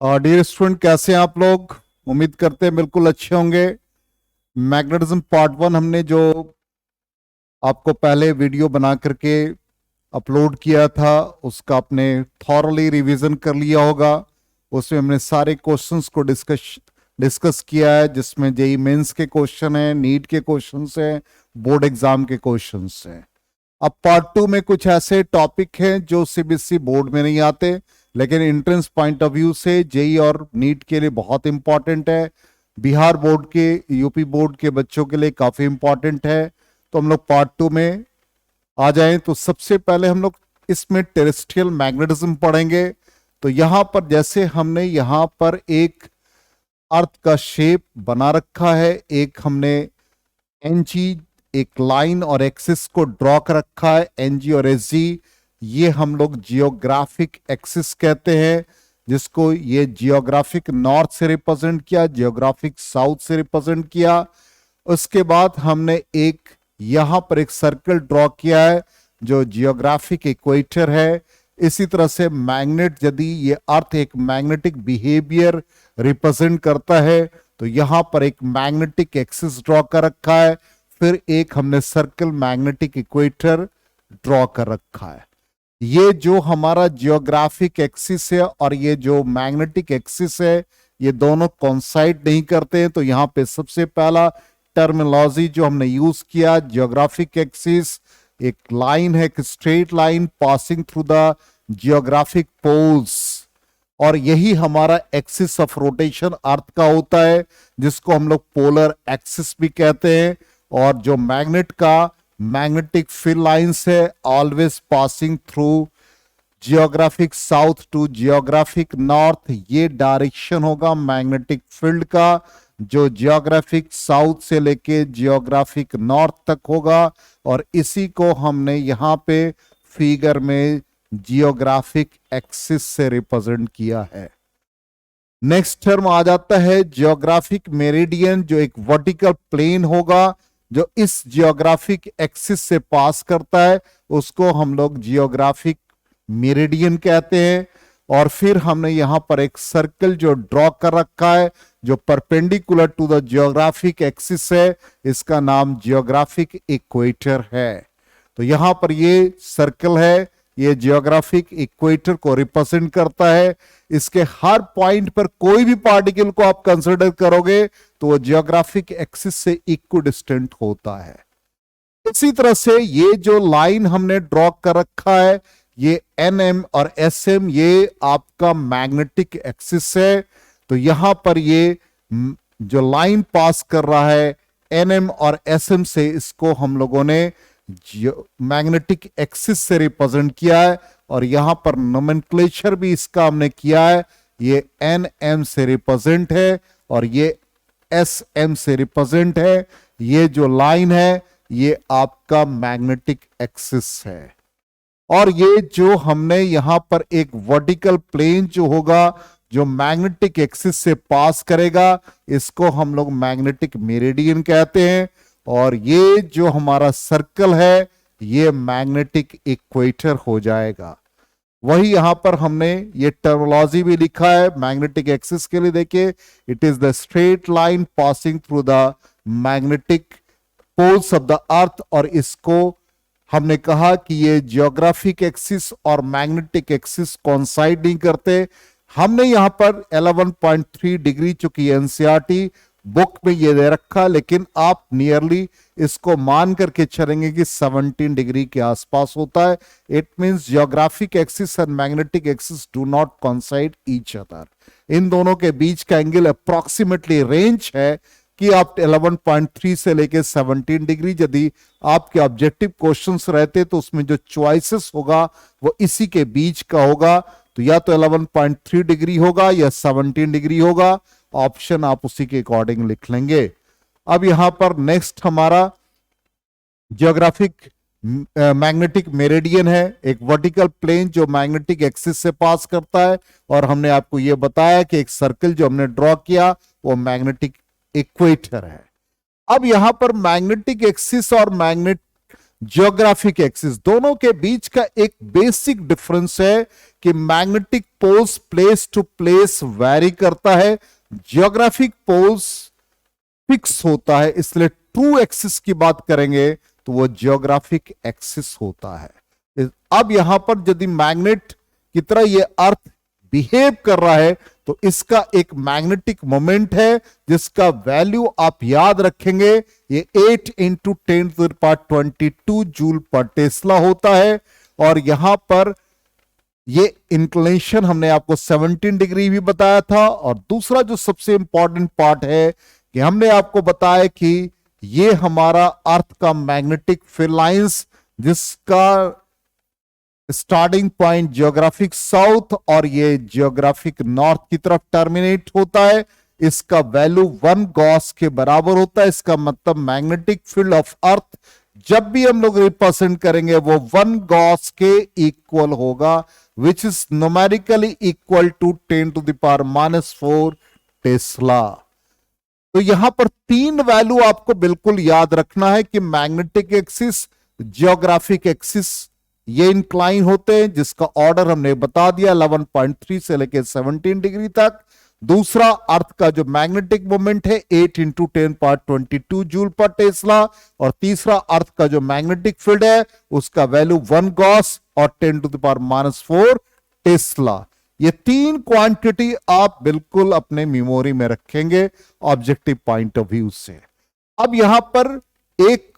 Dear student, कैसे हैं आप लोग? उम्मीद करते हैं बिल्कुल अच्छे होंगे। मैग्नेटिज्म पार्ट 1 हमने जो आपको पहले वीडियो बना करके अपलोड किया था, उसका आपने थॉरली रिवीजन कर लिया होगा। उसमें हमने सारे क्वेश्चंस को डिस्कस किया है, जिसमें जेई मेंस के क्वेश्चन हैं, नीट के क्वेश्चंस हैं, बोर्ड एग्जाम के क्वेश्चंस हैं। अब पार्ट 2 में कुछ ऐसे टॉपिक हैं जो सीबीएसई बोर्ड में नहीं आते, लेकिन एंट्रेंस पॉइंट ऑफ व्यू से जेई और नीट के लिए बहुत इंपॉर्टेंट है। बिहार बोर्ड के, यूपी बोर्ड के बच्चों के लिए काफी इंपॉर्टेंट है। तो हम लोग पार्ट 2 में आ जाएं तो सबसे पहले हम लोग इसमें टेरेस्ट्रियल मैग्नेटिज्म पढ़ेंगे। तो यहां पर जैसे हमने यहां पर एक अर्थ का शेप बना रखा है, एक हमने एनजी एक लाइन और एक्सिस को ड्रॉ कर रखा है, एनजी और एसजी। ये हम लोग जियोग्राफिक एक्सिस कहते हैं, जिसको ये जियोग्राफिक नॉर्थ से रिप्रेजेंट किया, जियोग्राफिक साउथ से रिप्रेजेंट किया। उसके बाद हमने एक यहां पर एक सर्कल ड्रॉ किया है जो जियोग्राफिक इक्वेटर है। इसी तरह से मैग्नेट, यदि ये अर्थ एक मैग्नेटिक बिहेवियर रिप्रेजेंट करता है, तो यहां पर एक मैग्नेटिक एक्सिस ड्रॉ कर रखा है। फिर एक हमने सर्कल मैग्नेटिक इक्वेटर ड्रॉ कर रखा है। ये जो हमारा जियोग्राफिक एक्सिस है और ये जो मैग्नेटिक एक्सिस है, ये दोनों कोइंसाइड नहीं करते हैं। तो यहां पे सबसे पहला टर्मिनोलॉजी जो हमने यूज किया, जियोग्राफिक एक्सिस एक लाइन है, एक straight line passing through the geographic poles, और यही हमारा एक्सिस ऑफ रोटेशन अर्थ का होता है, जिसको हम लोग पोलर एक्सिस भी कहते हैं। और जो मैग्नेट का मैग्नेटिक फील्ड लाइंस है, always passing through geographic south to geographic north, ये डायरेक्शन होगा मैग्नेटिक फील्ड का, जो जियोग्राफिक साउथ से लेके जियोग्राफिक नॉर्थ तक होगा। और इसी को हमने यहां पे फिगर में जियोग्राफिक एक्सिस से रिप्रेजेंट किया है। नेक्स्ट टर्म आ जाता है जियोग्राफिक मेरिडियन, जो एक वर्टिकल प्लेन होगा जो इस जियोग्राफिक एक्सिस से पास करता है, उसको हम लोग जियोग्राफिक मेरिडियन कहते हैं। और फिर हमने यहां पर एक सर्कल जो ड्रॉ कर रखा है जो perpendicular to the geographic axis है, इसका नाम जियोग्राफिक इक्वेटर है। तो यहां पर ये सर्कल है, ये जियोग्राफिक इक्वेटर को रिप्रेजेंट करता है। इसके हर पॉइंट पर कोई भी पार्टिकल को आप कंसिडर करोगे तो वो जियोग्राफिक एक्सिस से इक्विडिस्टेंट होता है। इसी तरह से ये जो लाइन हमने ड्रॉ कर रखा है, ये एनएम और एसएम, ये आपका मैग्नेटिक एक्सिस है। तो यहां पर ये जो लाइन पास कर रहा है एनएम और एसएम से, इसको हम लोगों ने मैग्नेटिक एक्सिस से रिप्रेजेंट किया है। और यहां पर नोमेनक्लेचर भी इसका हमने किया है, ये एन एम से रिप्रेजेंट है और ये एस एम से रिप्रेजेंट है। ये जो लाइन है ये आपका मैग्नेटिक एक्सिस है। और ये जो हमने यहां पर एक वर्टिकल प्लेन जो होगा, जो मैग्नेटिक एक्सिस से पास करेगा, इसको हम लोग मैग्नेटिक मेरिडियन कहते हैं। और ये जो हमारा सर्कल है ये मैग्नेटिक इक्वेटर हो जाएगा। वही यहां पर हमने ये टर्मिनोलॉजी भी लिखा है मैग्नेटिक एक्सिस के लिए। देखिए, it is the straight line passing through the magnetic poles of the earth. और इसको हमने कहा कि ये जियोग्राफिक एक्सिस और मैग्नेटिक एक्सिस कोइंसाइड नहीं करते। हमने यहां पर 11.3 डिग्री, चूंकि एनसीईआरटी बुक में ये दे रखा, लेकिन आप नियरली इसको मान करके चलेंगे कि 17 डिग्री के आसपास होता है। It means geographic axis and magnetic axis do not coincide each other. इन दोनों के बीच का एंगल अप्रोक्सीमेटली रेंज है कि आप 11.3 से लेके 17 डिग्री। यदि आपके ऑब्जेक्टिव क्वेश्चंस रहते तो उसमें जो चॉइसेस होगा वो इसी के बीच का होगा। तो या तो 11.3 डिग्री होगा या 17 डिग्री होगा, ऑप्शन आप उसी के अकॉर्डिंग लिख लेंगे। अब यहां पर नेक्स्ट हमारा जियोग्राफिक मैग्नेटिक मेरिडियन है, एक वर्टिकल प्लेन जो मैग्नेटिक एक्सिस से पास करता है। और हमने आपको यह बताया कि एक सर्कल जो हमने ड्रॉ किया वो मैग्नेटिक इक्वेटर है। अब यहां पर मैग्नेटिक एक्सिस और ज्योग्राफिक एक्सिस, दोनों के बीच का एक बेसिक डिफरेंस है कि magnetic poles place to place vary करता है, ज्योग्राफिक पोल्स फिक्स होता है। इसलिए ट्रू एक्सिस की बात करेंगे तो वो ज्योग्राफिक एक्सिस होता है। अब यहां पर यदि मैग्नेट की तरह ये अर्थ बिहेव कर रहा है तो इसका एक मैग्नेटिक मोमेंट है जिसका वैल्यू आप याद रखेंगे, ये 8 इंटू 10⁻22 जूल पर टेस्ला होता है। और यहां पर ये इंक्लिनेशन हमने आपको 17 डिग्री भी बताया था। और दूसरा जो सबसे इंपॉर्टेंट पार्ट है कि हमने आपको बताया कि ये हमारा अर्थ का मैग्नेटिक फील्ड लाइंस, जिसका स्टार्टिंग पॉइंट जियोग्राफिक साउथ और ये जियोग्राफिक नॉर्थ की तरफ टर्मिनेट होता है, इसका वैल्यू 1 गॉस के बराबर होता है। इसका मतलब मैग्नेटिक फील्ड ऑफ अर्थ जब भी हम लोग रिप्रेजेंट करेंगे वो 1 गॉस के इक्वल होगा, which is numerically equal to 10⁻⁻4 tesla. तो यहां पर 3 वैल्यू आपको बिल्कुल याद रखना है कि मैग्नेटिक एक्सिस, जियोग्राफिक एक्सिस ये इंक्लाइन होते हैं, जिसका ऑर्डर हमने बता दिया 11.3 से लेकर 17 डिग्री तक। दूसरा अर्थ का जो मैग्नेटिक मोमेंट है 8 इंटू 10⁻22 जूल पर टेस्ला। और तीसरा अर्थ का जो मैग्नेटिक फील्ड है उसका वैल्यू 1 गॉस और 10⁻⁻4 टेस्ला। ये 3 क्वांटिटी आप बिल्कुल अपने मेमोरी में रखेंगे ऑब्जेक्टिव पॉइंट ऑफ व्यू से। अब यहां पर एक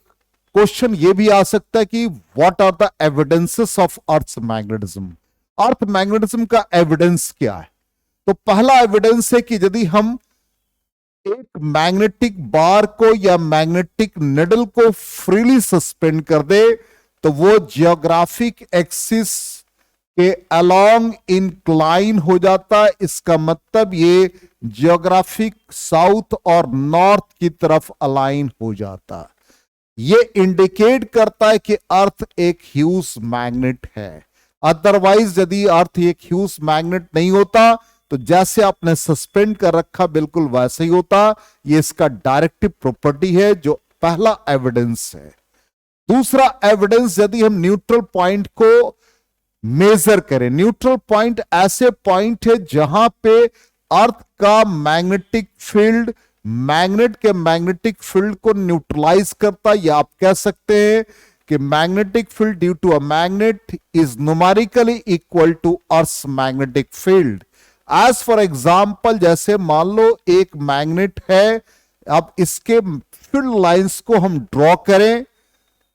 क्वेश्चन ये भी आ सकता है कि what are the evidences of earth magnetism, earth magnetism का एविडेंस क्या है। तो पहला एविडेंस है कि यदि हम एक मैग्नेटिक बार को या मैग्नेटिक निडल को फ्रीली सस्पेंड कर दे तो वो जियोग्राफिक एक्सिस के अलोंग इंक्लाइन हो जाता है। इसका मतलब ये जियोग्राफिक साउथ और नॉर्थ की तरफ अलाइन हो जाता है। ये इंडिकेट करता है कि अर्थ एक ह्यूज मैग्नेट है। अदरवाइज यदि अर्थ एक ह्यूज मैग्नेट नहीं होता तो जैसे आपने सस्पेंड कर रखा बिल्कुल वैसे ही होता। ये इसका डायरेक्टिव प्रॉपर्टी है जो पहला एविडेंस है। दूसरा एविडेंस, यदि हम न्यूट्रल पॉइंट को मेजर करें, न्यूट्रल पॉइंट ऐसे पॉइंट है जहां पे अर्थ का मैग्नेटिक फील्ड मैग्नेट के मैग्नेटिक फील्ड को न्यूट्रलाइज करता है, या आप कह सकते हैं कि magnetic field due to a magnet is numerically equal to earth magnetic field. As for example, जैसे मान लो एक मैग्नेट है, अब इसके फील्ड लाइंस को हम ड्रॉ करें,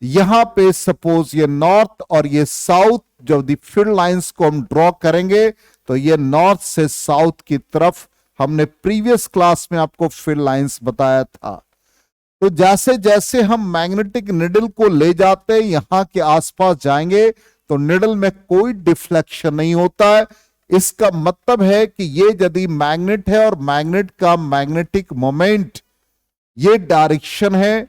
यहां पे सपोज ये नॉर्थ और ये साउथ, जब दी फील्ड लाइंस को हम ड्रॉ करेंगे तो ये नॉर्थ से साउथ की तरफ, हमने प्रीवियस क्लास में आपको फील्ड लाइंस बताया था। तो जैसे जैसे हम मैग्नेटिक निडल को ले जाते हैं, यहां के आसपास जाएंगे तो निडल में कोई डिफ्लेक्शन नहीं होता है। इसका मतलब है कि ये यदि मैग्नेट है और मैग्नेट का मैग्नेटिक मोमेंट ये डायरेक्शन है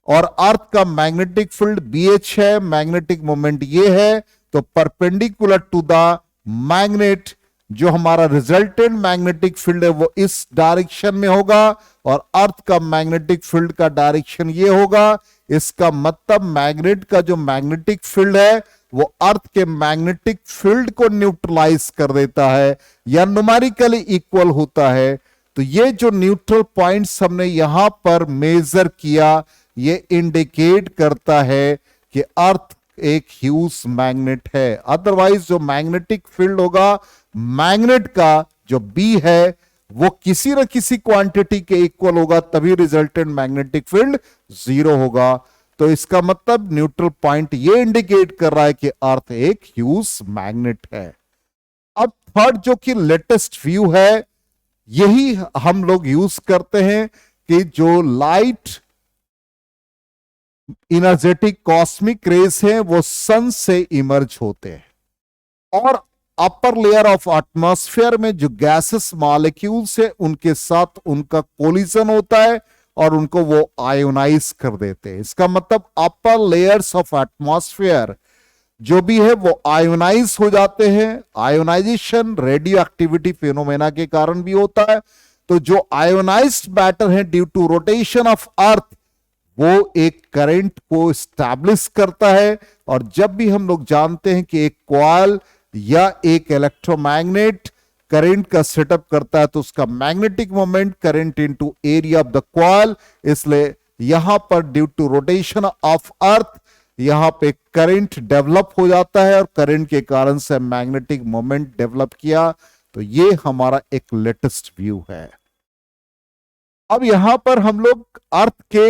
और अर्थ का मैग्नेटिक फील्ड BH है, मैग्नेटिक मोमेंट ये है, तो परपेंडिकुलर टू द मैग्नेट जो हमारा रिजल्टेंट मैग्नेटिक फील्ड है वो इस डायरेक्शन में होगा और अर्थ का मैग्नेटिक फील्ड का डायरेक्शन ये होगा। इसका मतलब मैग्नेट का जो मैग्नेटिक फील्ड है वो अर्थ के मैग्नेटिक फील्ड को न्यूट्रलाइज कर देता है या न्यूमेरिकली इक्वल होता है। तो ये जो न्यूट्रल पॉइंट्स हमने यहां पर मेजर किया, ये इंडिकेट करता है कि अर्थ एक ह्यूज मैग्नेट है। अदरवाइज जो मैग्नेटिक फील्ड होगा, मैग्नेट का जो B है वो किसी न किसी क्वांटिटी के इक्वल होगा, तभी रिजल्टेंट मैग्नेटिक फील्ड 0 होगा। तो इसका मतलब न्यूट्रल पॉइंट ये इंडिकेट कर रहा है कि अर्थ एक ह्यूज मैग्नेट है। अब थर्ड जो कि लेटेस्ट व्यू है, यही हम लोग यूज करते हैं कि जो लाइट इनर्जेटिक कॉस्मिक रेस हैं वो सन से इमर्ज होते हैं और अपर लेयर ऑफ एटमॉस्फेयर में जो गैसेस मॉलिक्यूल्स है उनके साथ उनका कोलिजन होता है और उनको वो आयोनाइज कर देते हैं। इसका मतलब अपर लेयर्स ऑफ एटमॉस्फेयर जो भी है वो आयोनाइज हो जाते हैं। आयोनाइजेशन रेडियो एक्टिविटी फिनोमेना के कारण भी होता है। तो जो आयोनाइज्ड मैटर है due to rotation of earth, वो एक करंट को स्टैब्लिश करता है। और जब भी हम लोग जानते हैं कि एक कॉइल या एक इलेक्ट्रोमैग्नेट करंट का सेटअप करता है तो उसका magnetic moment current into area of the coil, इसलिए यहां पर due to rotation of earth यहां पे करंट डेवलप हो जाता है और करंट के कारण से मैग्नेटिक मोमेंट डेवलप किया। तो ये हमारा एक लेटेस्ट व्यू है। अब यहां पर हम लोग अर्थ के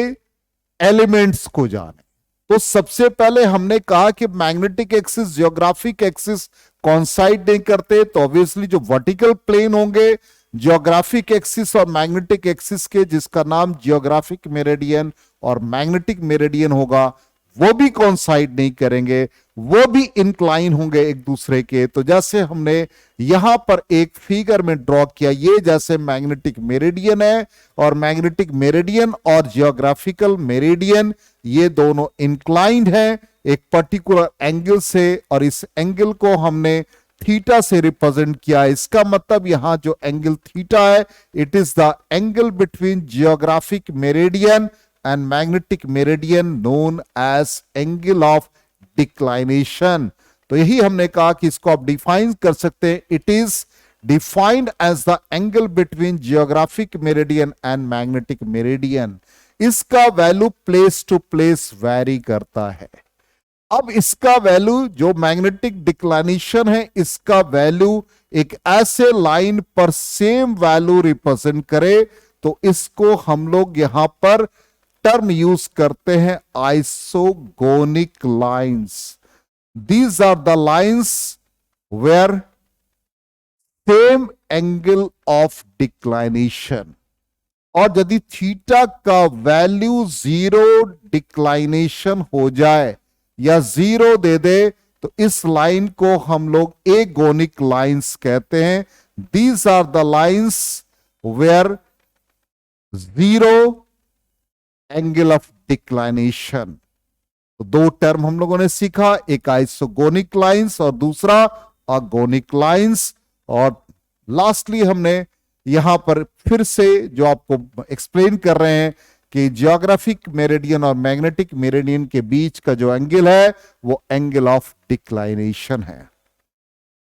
एलिमेंट्स को जाने, तो सबसे पहले हमने कहा कि मैग्नेटिक एक्सिस जियोग्राफिक एक्सिस कॉन्साइड नहीं करते, तो ऑब्वियसली जो वर्टिकल प्लेन होंगे जियोग्राफिक एक्सिस और मैग्नेटिक एक्सिस के, जिसका नाम जियोग्राफिक मेरिडियन और मैग्नेटिक मेरिडियन होगा, वो भी कॉन्साइड नहीं करेंगे, वो भी इंक्लाइन होंगे एक दूसरे के। तो जैसे हमने यहां पर एक फिगर में ड्रॉ किया, ये जैसे मैग्नेटिक मेरिडियन है और मैग्नेटिक मेरिडियन और जियोग्राफिकल मेरिडियन ये दोनों इंक्लाइंड हैं एक पर्टिकुलर एंगल से, और इस एंगल को हमने थीटा से रिप्रेजेंट किया। इसका मतलब यहां जो एंगल थीटा है, it is the angle between geographic meridian and magnetic meridian known as angle of declination। तो यही हमने कहा कि इसको आप डिफाइन कर सकते हैं, it is defined as the angle between geographic meridian and magnetic meridian. इसका value place to place vary करता है। अब इसका वैल्यू जो मैग्नेटिक डिक्लाइनेशन है, इसका वैल्यू एक ऐसे लाइन पर सेम वैल्यू रिप्रेजेंट करे, तो इसको हम लोग यहां पर टर्म यूज करते हैं isogonic lines. These are the lines where same angle of declination, और यदि थीटा का वैल्यू जीरो डिक्लाइनेशन हो जाए या जीरो दे दे, तो इस लाइन को हम लोग एगोनिक लाइंस कहते हैं। These are the lines where zero angle of declination. तो दो टर्म हम लोगों ने सीखा, एक आइसोगोनिक लाइंस और दूसरा अगोनिक लाइंस। और लास्टली हमने यहां पर फिर से जो आपको एक्सप्लेन कर रहे हैं कि जियोग्राफिक मेरिडियन और मैग्नेटिक मेरिडियन के बीच का जो एंगल है वो एंगल ऑफ डिक्लाइनेशन है।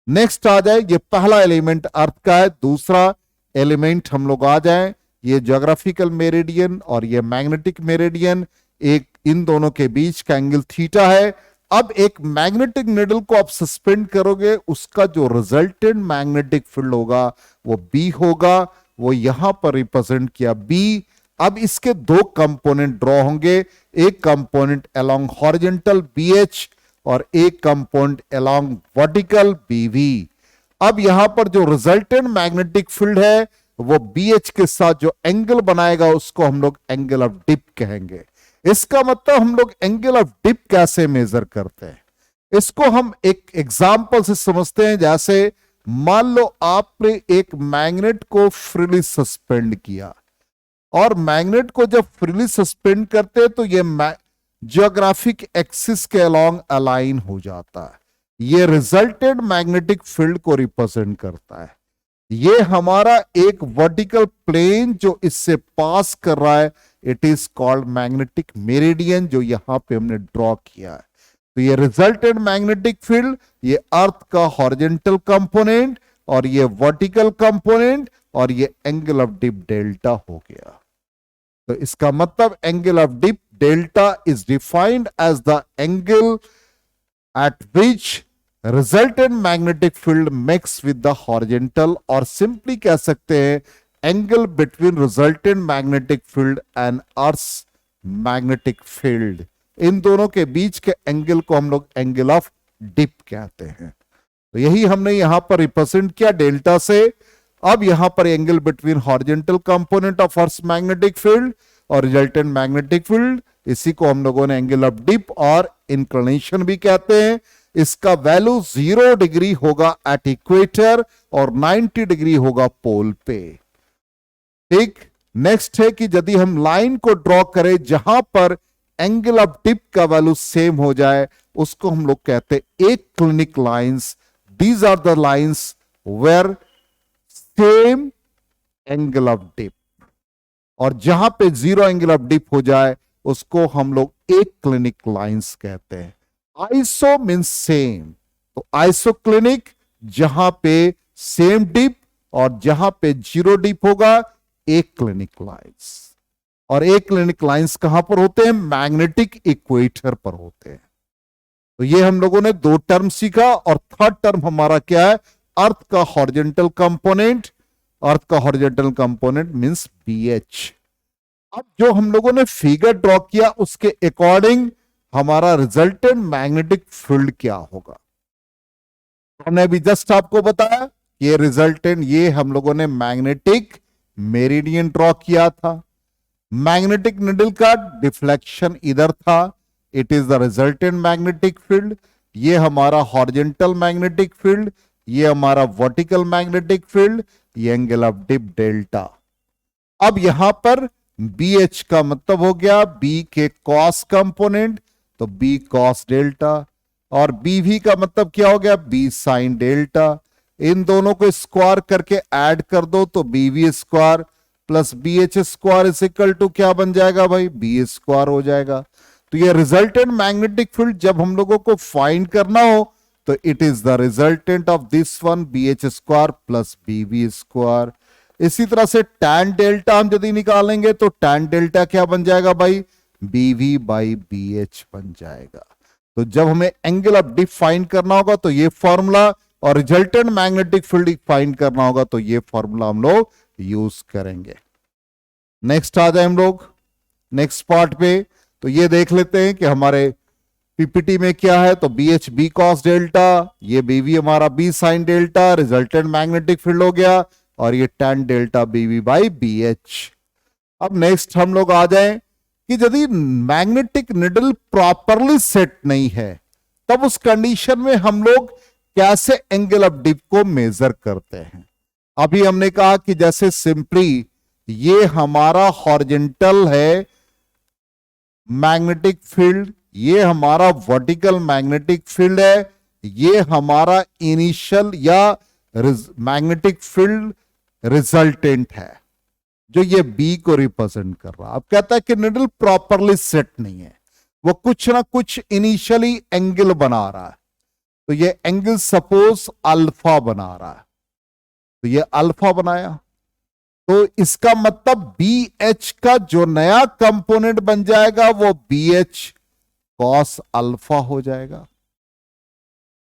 नेक्स्ट आ जाए, ये पहला एलिमेंट अर्थ का है। दूसरा एलिमेंट हम लोग आ जाए, ये ज्योग्राफिकल मेरिडियन और ये मैग्नेटिक मेरिडियन, एक इन दोनों के बीच का एंगल थीटा है। अब एक मैग्नेटिक निडल को आप सस्पेंड करोगे, उसका जो रिजल्टेंट मैग्नेटिक फील्ड होगा वो बी होगा, वो यहां पर रिप्रेजेंट किया बी। अब इसके दो कंपोनेंट ड्रॉ होंगे, एक कंपोनेंट अलोंग हॉरिजॉन्टल BH और एक कंपोनेंट अलोंग वर्टिकल BV। अब यहां पर जो रिजल्टेंट मैग्नेटिक फील्ड है वो BH के साथ जो एंगल बनाएगा उसको हम लोग एंगल ऑफ डिप कहेंगे। इसका मतलब हम लोग एंगल ऑफ डिप कैसे मेजर करते हैं, इसको हम एक एग्जांपल से समझते हैं। जैसे मान लो आपने एक मैग्नेट को फ्रीली सस्पेंड किया, और मैग्नेट को जब फ्रीली सस्पेंड करते हैं तो ये जियोग्राफिक एक्सिस के अलोंग अलाइन हो जाता है। ये रिजल्टेंट मैग्नेटिक फील्ड को रिप्रेजेंट करता है। ये हमारा एक वर्टिकल प्लेन जो इससे पास कर रहा है, it is called magnetic meridian, जो यहां पे हमने ड्रॉ किया है। तो ये रिजल्टेंट मैग्नेटिक फील्ड, ये अर्थ का हॉरिजॉन्टल कंपोनेंट और ये वर्टिकल कंपोनेंट और ये एंगल ऑफ डिप डेल्टा हो गया। तो इसका मतलब angle of dip delta is defined as the angle at which resultant magnetic field makes with the horizontal, और सिंपली कह सकते हैं angle between resultant magnetic field and earth magnetic field. इन दोनों के बीच के एंगल को हम लोग एंगल ऑफ डिप कहते हैं। तो यही हमने यहां पर रिप्रेजेंट किया डेल्टा से। अब यहां पर angle between horizontal component of earth magnetic field और रिजल्टेंट मैग्नेटिक फील्ड, इसी को हम लोगों ने एंगल ऑफ डिप और इंक्लिनेशन भी कहते हैं। इसका वैल्यू 0 डिग्री होगा एट इक्वेटर और 90 डिग्री होगा पोल पे। ठीक, नेक्स्ट है कि यदि हम लाइन को ड्रॉ करें जहां पर एंगल ऑफ डिप का वैल्यू सेम हो जाए, उसको हम लोग कहते हैं aclinic lines. These are the lines where same angle of dip, और जहां पे 0 एंगल ऑफ डिप हो जाए उसको हम लोग एक क्लिनिक लाइंस कहते हैं। आइसो मीन्स सेम, तो आइसोक्लिनिक जहां पे सेम डिप और जहां पे जीरो डिप होगा, एक क्लिनिक लाइंस। और एक क्लिनिक लाइंस कहां पर होते हैं? मैग्नेटिक इक्वेटर पर होते हैं। तो ये हम लोगों ने दो टर्म सीखा, और थर्ड टर्म हमारा क्या है? अर्थ का हॉरिजॉन्टल कंपोनेंट। अर्थ का हॉरिजॉन्टल कंपोनेंट मींस BH। अब जो हम लोगों ने फिगर ड्रॉ किया उसके अकॉर्डिंग हमारा रिजल्टेंट मैग्नेटिक फील्ड क्या होगा? हमने अभी जस्ट आपको बताया ये रिजल्टेंट, ये हम लोगों ने मैग्नेटिक मेरिडियन ड्रॉ किया था। मैग्नेटिक निडल का डिफ्लेक्शन इधर था, it is the resultant magnetic field. ये हमारा हॉरिजॉन्टल मैग्नेटिक फील्ड, ये हमारा वर्टिकल मैग्नेटिक फील्ड, ये एंगल ऑफ डिप डेल्टा। अब यहां पर BH का मतलब हो गया B के कॉस कंपोनेंट, तो B कॉस डेल्टा, और BV का मतलब क्या हो गया? B sine delta. इन दोनों को स्क्वायर करके ऐड कर दो तो BV square plus BH square is equal to क्या बन जाएगा भाई? B स्क्वायर हो जाएगा। तो ये रिजल्टेंट मैग्नेटिक फील्ड जब हम लोगों को फाइंड करना हो तो it is the resultant of this one, BH square plus BV square. इसी तरह से tan डेल्टा हम यदि निकालेंगे तो tan डेल्टा क्या बन जाएगा भाई? BV बाई BH बन जाएगा। तो जब हमें एंगल ऑफ डिप फाइंड करना होगा तो ये फॉर्मूला, और रिजल्टेंट मैग्नेटिक फील्ड फाइंड करना होगा तो ये फॉर्मूला हम लोग यूज करेंगे। नेक्स्ट आ जाए हम लोग नेक्स्ट पार्ट पे। तो ये देख लेते हैं कि हमारे पीपीटी में क्या है। तो BH B कॉस डेल्टा, ये BV हमारा B sine delta, resultant magnetic field हो गया, और ये tan delta BV by BH। अब नेक्स्ट हम लोग आ जाएं कि यदि मैग्नेटिक निडल प्रॉपरली सेट नहीं है तब उस कंडीशन में हम लोग कैसे एंगल ऑफ डिप को मेजर करते हैं। अभी हमने कहा कि जैसे सिंपली ये हमारा हॉरिजॉन्टल है मैग्नेटिक फील्ड, ये हमारा वर्टिकल मैग्नेटिक फील्ड है, ये हमारा इनिशियल या मैग्नेटिक फील्ड रिजल्टेंट है जो ये B को रिप्रेजेंट कर रहा है। अब कहता है कि निडल प्रॉपरली सेट नहीं है, वो कुछ ना कुछ इनिशियली एंगल बना रहा है। तो ये एंगल सपोज अल्फा बना रहा है, तो ये अल्फा बनाया, तो इसका मतलब BH का जो नया कंपोनेंट बन जाएगा वो BH कॉस अल्फा हो जाएगा।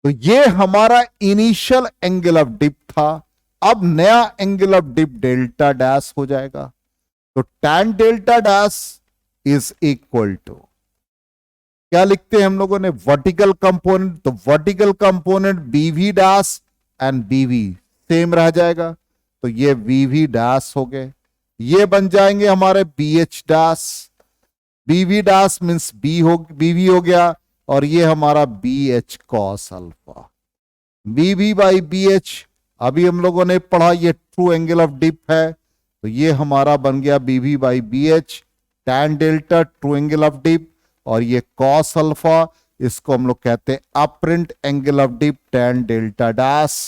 तो ये हमारा इनिशियल एंगल ऑफ डिप था। अब नया angle of dip delta dash हो जाएगा। तो tan delta dash is equal to क्या लिखते हैं हम लोगों ने? वर्टिकल कंपोनेंट, तो vertical component BV dash and BV सेम रह जाएगा, तो ये VV डैश हो गए। ये बन जाएंगे हमारे BH dash, BV dash means BV हो गया, और ये हमारा BH cos alpha. BV by BH अभी हम लोगों ने पढ़ा ये ट्रू एंगल ऑफ डिप है, तो ये हमारा बन गया BV by BH, tan delta true angle of dip, और ये कॉस अल्फा, इसको हम लोग कहते हैं apparent angle of dip tan delta dash.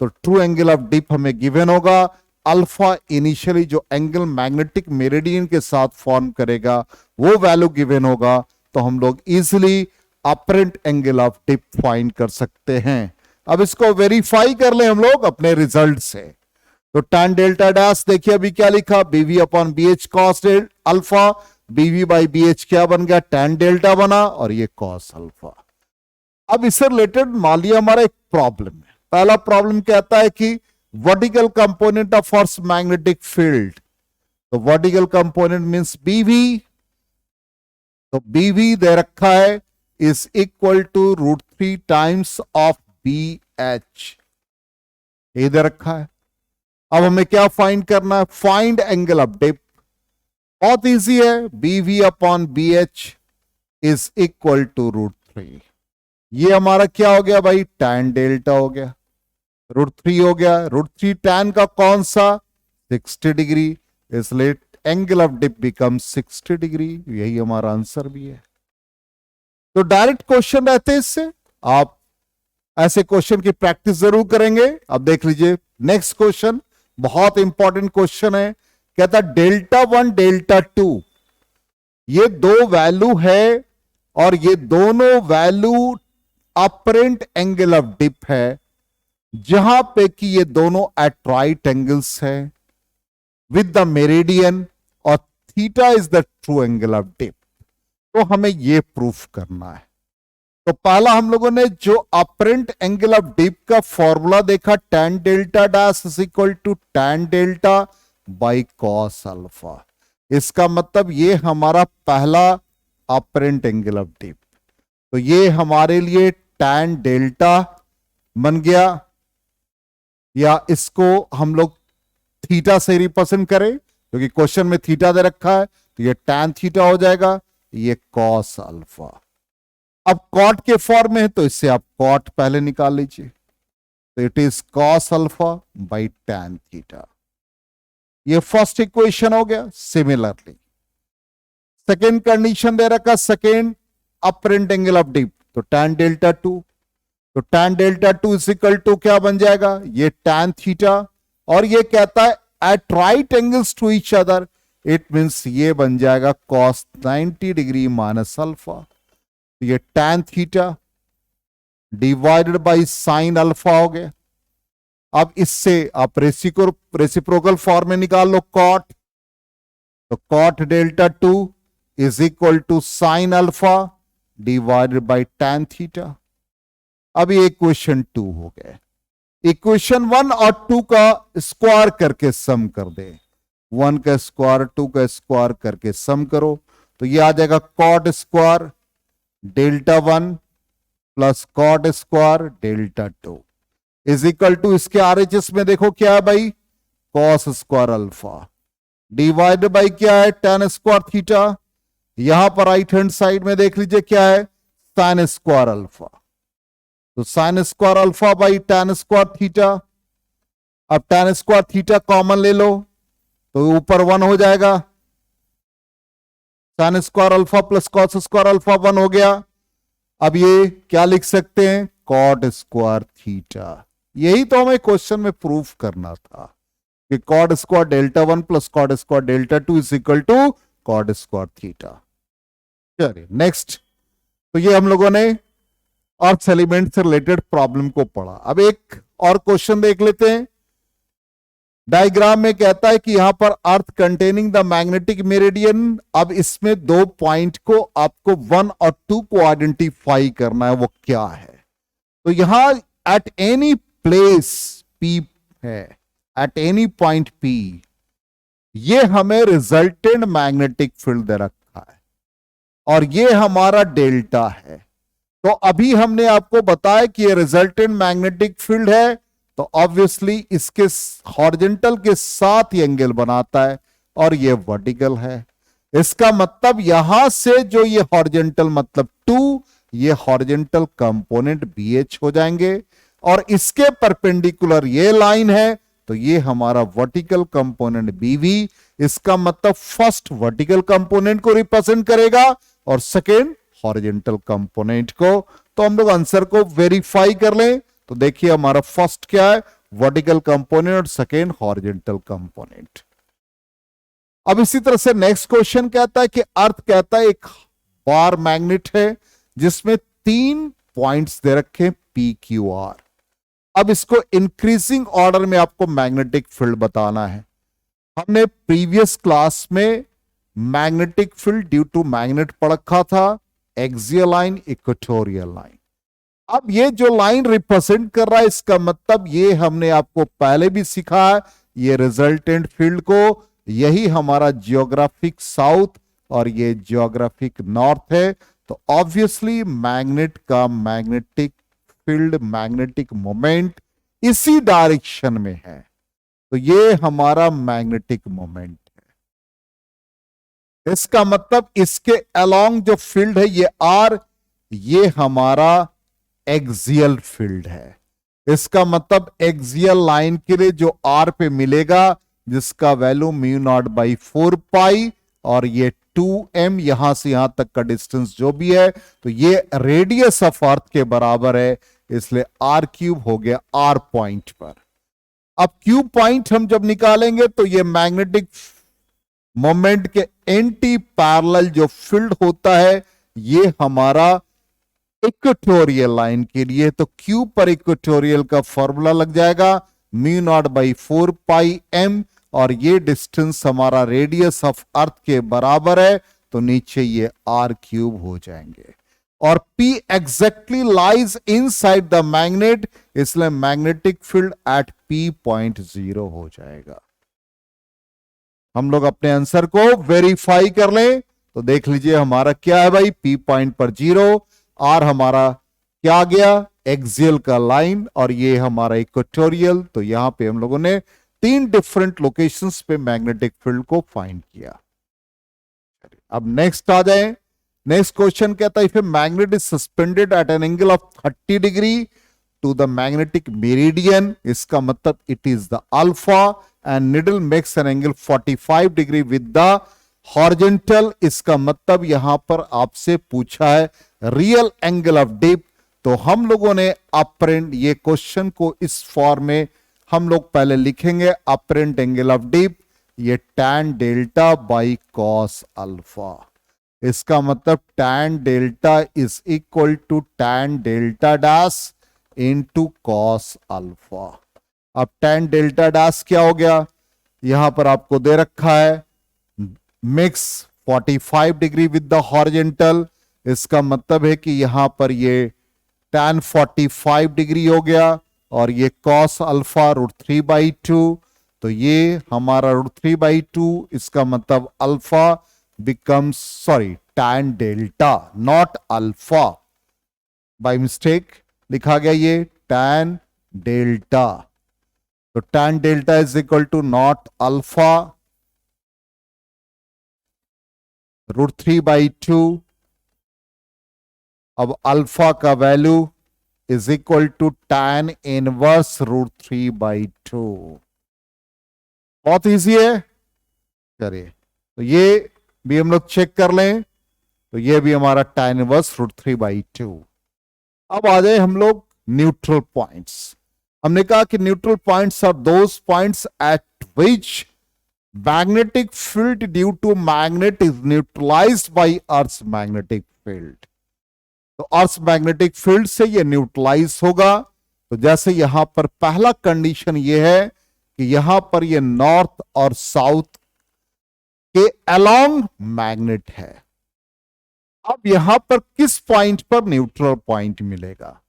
तो ट्रू एंगल ऑफ डिप हमें गिवन होगा, अल्फा इनिशियली जो एंगल मैग्नेटिक मेरिडियन के साथ फॉर्म करेगा वो वैल्यू गिवन होगा, तो हम लोग easily apparent angle of dip find कर सकते हैं। अब इसको वेरीफाई कर ले हम लोग अपने रिजल्ट से। तो tan डेल्टा डैश देखिए अभी क्या लिखा, BV upon BH cos alpha, BV by BH क्या बन गया? tan डेल्टा बना, और ये कॉस अल्फा। अब इससे रिलेटेड मान लिया हमारा एक प्रॉब्लम है। पहला प्रॉब्लम कहता है कि vertical component of first magnetic field, तो वर्टिकल कंपोनेंट मींस BV, तो BV दे रखा है is equal to √3 times of BH, ये दे रखा है। अब हमें क्या फाइंड करना है? Find angle of dip. बहुत इजी है, BV upon BH is equal to √3। ये हमारा क्या हो गया भाई? tan डेल्टा हो गया, √3 हो गया। √3 tan का कौन सा? 60 डिग्री, इसलिए angle of dip become 60 degree. यही हमारा आंसर भी है। तो डायरेक्ट क्वेश्चन रहते हैं इससे, आप ऐसे क्वेश्चन की प्रैक्टिस जरूर करेंगे। अब देख लीजिए नेक्स्ट क्वेश्चन, बहुत इंपॉर्टेंट क्वेश्चन है। कहता डेल्टा 1 डेल्टा 2, ये दो वैल्यू है और ये दोनों value apparent angle of dip है, जहां पे कि ये दोनों एट राइट एंगल्स है विद द मेरिडियन और theta is the true angle of dip. तो हमें ये प्रूफ करना है। तो पहला हम लोगों ने जो अपरेंट एंगल ऑफ डिप का फॉर्मूला देखा, tan delta dash is equal to tan delta by cos alpha. इसका मतलब ये हमारा पहला अपरेंट एंगल ऑफ डिप। तो ये हमारे लिए tan डेल्टा बन गया, या इसको हम लोग थीटा से रिप्रेजेंट करें क्योंकि क्वेश्चन में थीटा दे रखा है, तो ये tan थीटा हो जाएगा, ये कॉस अल्फा। अब कॉट के फॉर्म में है तो इससे आप कॉट पहले निकाल लीजिए, तो it is cos alpha by tan theta. ये फर्स्ट इक्वेशन हो गया। सिमिलरली सेकेंड कंडीशन दे रखा, second apparent angle of dip, तो tan डेल्टा 2, तो tan delta 2 is equal to क्या बन जाएगा, ये tan थीटा, और ये कहता है at right angles to each other, it means ये बन जाएगा cos 90 डिग्री माइनस अल्फा। तो ये tan theta divided by sine alpha हो गया। अब इससे आप रेसिप्रोकल फॉर्म में निकाल लो कॉट, तो cot delta 2 is equal to sine alpha divided by tan theta. अब ये इक्वेशन 2 हो गए। इक्वेशन 1 और 2 का स्क्वायर करके सम कर दे, 1 का स्क्वायर 2 का स्क्वायर करके सम करो, तो ये आ जाएगा cot square delta 1 plus cot square delta 2 is equal to, इसके आरएचएस में देखो क्या है भाई, cos square alpha divide by क्या है, tan स्क्वायर थीटा। यहां पर राइट हैंड साइड में देख लीजिए क्या है, साइन स्क्वायर अल्फा, तो sine square alpha by tan square theta. अब tan स्क्वायर थीटा कॉमन ले लो तो ऊपर 1 हो जाएगा, sine square alpha plus cos square alpha 1 हो गया। अब ये क्या लिख सकते हैं, कॉट स्क्वायर थीटा। यही तो हमें क्वेश्चन में प्रूफ करना था कि cot square delta 1 plus cot square delta 2 is equal to cot square theta. चलिए नेक्स्ट, तो ये हम लोगों ने अर्थ एलिमेंट से रिलेटेड प्रॉब्लम को पढ़ा। अब एक और क्वेश्चन देख लेते हैं। डायग्राम में कहता है कि यहां पर अर्थ कंटेनिंग द मैग्नेटिक मेरिडियन। अब इसमें दो पॉइंट को आपको 1 और 2 को आइडेंटिफाई करना है, वो क्या है। तो यहां एट एनी प्लेस P है, एट एनी पॉइंट P, ये हमें रिजल्टेंट मैग्नेटिक फील्ड दे रखा है और ये हमारा डेल्टा है। तो अभी हमने आपको बताया कि ये रिजल्टेंट मैग्नेटिक फील्ड है, तो ऑब्वियसली इसके हॉरिजॉन्टल के साथ ही एंगल बनाता है और ये वर्टिकल है। इसका मतलब यहां से जो ये हॉरिजॉन्टल मतलब 2, ये हॉरिजॉन्टल कंपोनेंट BH हो जाएंगे और इसके परपेंडिकुलर ये लाइन है, तो ये हमारा वर्टिकल कंपोनेंट BV। इसका मतलब फर्स्ट वर्टिकल कंपोनेंट को रिप्रेजेंट करेगा और सेकेंड हॉरिजॉन्टल कंपोनेंट को। तो हम लोग आंसर को वेरीफाई कर लें, तो देखिए हमारा फर्स्ट क्या है, वर्टिकल कंपोनेंट, और सेकेंड हॉरिजॉन्टल कंपोनेंट। अब इसी तरह से नेक्स्ट क्वेश्चन कहता है कि अर्थ कहता है एक बार मैग्नेट है जिसमें 3 पॉइंट्स दे रखे PQR। अब इसको इंक्रीजिंग ऑर्डर में आपको मैग्नेटिक फील्ड बताना है। हमने प्रीवियस क्लास में magnetic field due to magnet पढ़ रखा था, एक्सियल लाइन, इक्वेटोरियल लाइन। अब ये जो लाइन रिप्रेजेंट कर रहा है, इसका मतलब ये हमने आपको पहले भी सिखा है, ये रिजल्टेंट फील्ड को, यही हमारा जियोग्राफिक साउथ और ये जियोग्राफिक नॉर्थ है। तो ऑब्वियसली मैग्नेट का मैग्नेटिक फील्ड, मैग्नेटिक मोमेंट इसी डायरेक्शन में है, तो ये हमारा मैग्नेटिक मोमेंट है। इसका मतलब इसके अलोंग जो फील्ड है ये R, ये हमारा एक्सियल फील्ड है। इसका मतलब एक्सियल लाइन के लिए जो R पे मिलेगा, जिसका वैल्यू μ0/4 पाई, और ये 2m, यहां से यहां तक का डिस्टेंस जो भी है, तो ये रेडियस ऑफ अर्थ के बराबर है, इसलिए r³ हो गया R पॉइंट पर। अब Q पॉइंट हम जब निकालेंगे तो ये मैग्नेटिक मोमेंट के एंटी पैरेलल जो फील्ड होता है ये हमारा इक्वेटोरियल लाइन के लिए, तो Q पर इक्वेटोरियल का फॉर्मूला लग जाएगा म्यू नॉट बाई 4πm, और ये डिस्टेंस हमारा रेडियस ऑफ अर्थ के बराबर है, तो नीचे ये r³ हो जाएंगे। और P exactly lies inside the magnet, इसलिए मैग्नेटिक फील्ड एट P.0 हो जाएगा। हम लोग अपने आंसर को वेरीफाई कर लें, तो देख लीजिए हमारा क्या है भाई, P पॉइंट पर 0, R हमारा क्या आ गया, एक्सियल का लाइन, और ये हमारा इक्वेटोरियल। तो यहां पे हम लोगों ने 3 डिफरेंट लोकेशंस पे मैग्नेटिक फील्ड को फाइंड किया। अब नेक्स्ट आ जाए। नेक्स्ट क्वेश्चन कहता है if a magnet is suspended at an angle of 30 degree to the magnetic meridian, इसका मतलब it is the alpha, and needle makes an angle 45 degree with the horizontal, इसका मतलब यहां पर आपसे पूछा है रियल एंगल ऑफ डिप। तो हम लोगों ने अपरेंट, ये क्वेश्चन को इस फॉर्म में हम लोग पहले लिखेंगे, अपरेंट एंगल ऑफ डिप ये tan delta by cos alpha, इसका मतलब tan delta is equal to tan delta dash into cos alpha. अब tan डेल्टा डैश क्या हो गया, यहां पर आपको दे रखा है makes 45 degree with the horizontal, इसका मतलब है कि यहां पर ये tan 45 डिग्री हो गया, और ये cos अल्फा √3/2, तो ये हमारा √3/2, इसका मतलब alpha becomes, sorry tan delta not alpha, by mistake लिखा गया ये tan डेल्टा, तो tan delta is equal to not alpha √3/2। अब अल्फा का value is equal to tan inverse √3/2। बहुत इजी है, चलिए तो ये भी हम लोग चेक कर लें, तो ये भी हमारा tan इनवर्स √3/2। अब आ जाए हम लोग न्यूट्रल पॉइंट्स। हमने कहा कि neutral points are those points at which magnetic field due to magnet is neutralised by earth magnetic field, तो अर्थ मैग्नेटिक फील्ड से ये न्यूट्रलाइज होगा। तो जैसे यहां पर पहला कंडीशन ये है कि यहां पर ये नॉर्थ और साउथ के अलोंग मैग्नेट है। अब यहां पर किस पॉइंट पर न्यूट्रल पॉइंट मिलेगा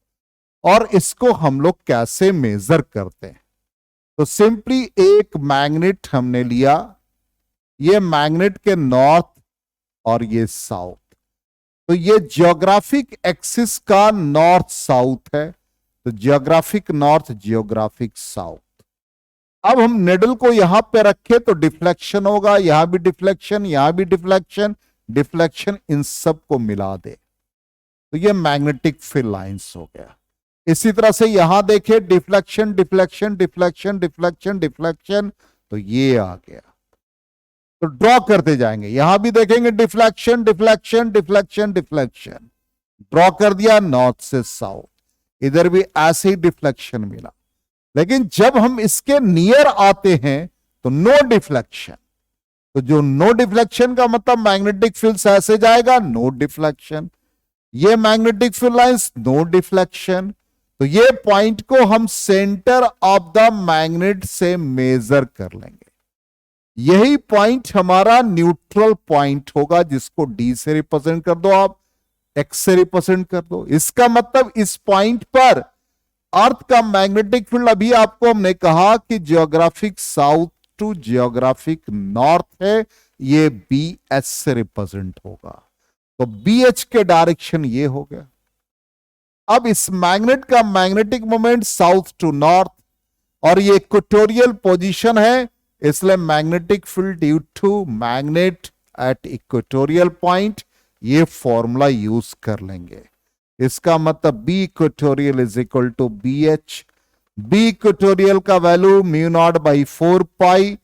और इसको हम लोग कैसे मेजर करते हैं, तो सिंपली एक मैग्नेट हमने लिया, ये मैग्नेट के नॉर्थ और ये साउथ, तो ये जियोग्राफिक एक्सिस का नॉर्थ साउथ है, तो जियोग्राफिक नॉर्थ जियोग्राफिक साउथ। अब हम निडल को यहां पे रखे तो डिफ्लेक्शन होगा, यहां भी डिफ्लेक्शन, यहां भी डिफ्लेक्शन, डिफ्लेक्शन इन सब को मिला दे तो ये मैग्नेटिक फील्ड लाइंस हो गया। इसी तरह से यहां देखे deflection deflection deflection deflection deflection, तो ये आ गया। तो ड्रॉ करते जाएंगे, यहां भी देखेंगे deflection deflection deflection deflection, draw कर दिया नॉर्थ से साउथ, इधर भी ऐसे ही डिफ्लेक्शन मिला। लेकिन जब हम इसके नियर आते हैं तो नो डिफ्लेक्शन, तो जो नो डिफ्लेक्शन का मतलब मैग्नेटिक फील्ड ऐसे जाएगा, नो डिफ्लेक्शन, ये magnetic field lines no deflection, तो ये पॉइंट को हम सेंटर ऑफ द मैग्नेट से मेजर कर लेंगे। यही पॉइंट हमारा न्यूट्रल पॉइंट होगा, जिसको डी से रिप्रेजेंट कर दो, आप एक्स से रिप्रेजेंट कर दो। इसका मतलब इस पॉइंट पर अर्थ का मैग्नेटिक फील्ड, अभी आपको हमने कहा कि geographic south to geographic north है, ये बी एच से रिप्रेजेंट होगा, तो बी एच के डायरेक्शन ये हो गया। अब इस मैग्नेट का magnetic moment south to north, और ये इक्वेटोरियल पोजीशन है, इसलिए magnetic field due to magnet at equatorial point, ये फॉर्मूला यूज कर लेंगे। इसका मतलब B equatorial is equal to B H, B equatorial का value mu naught by 4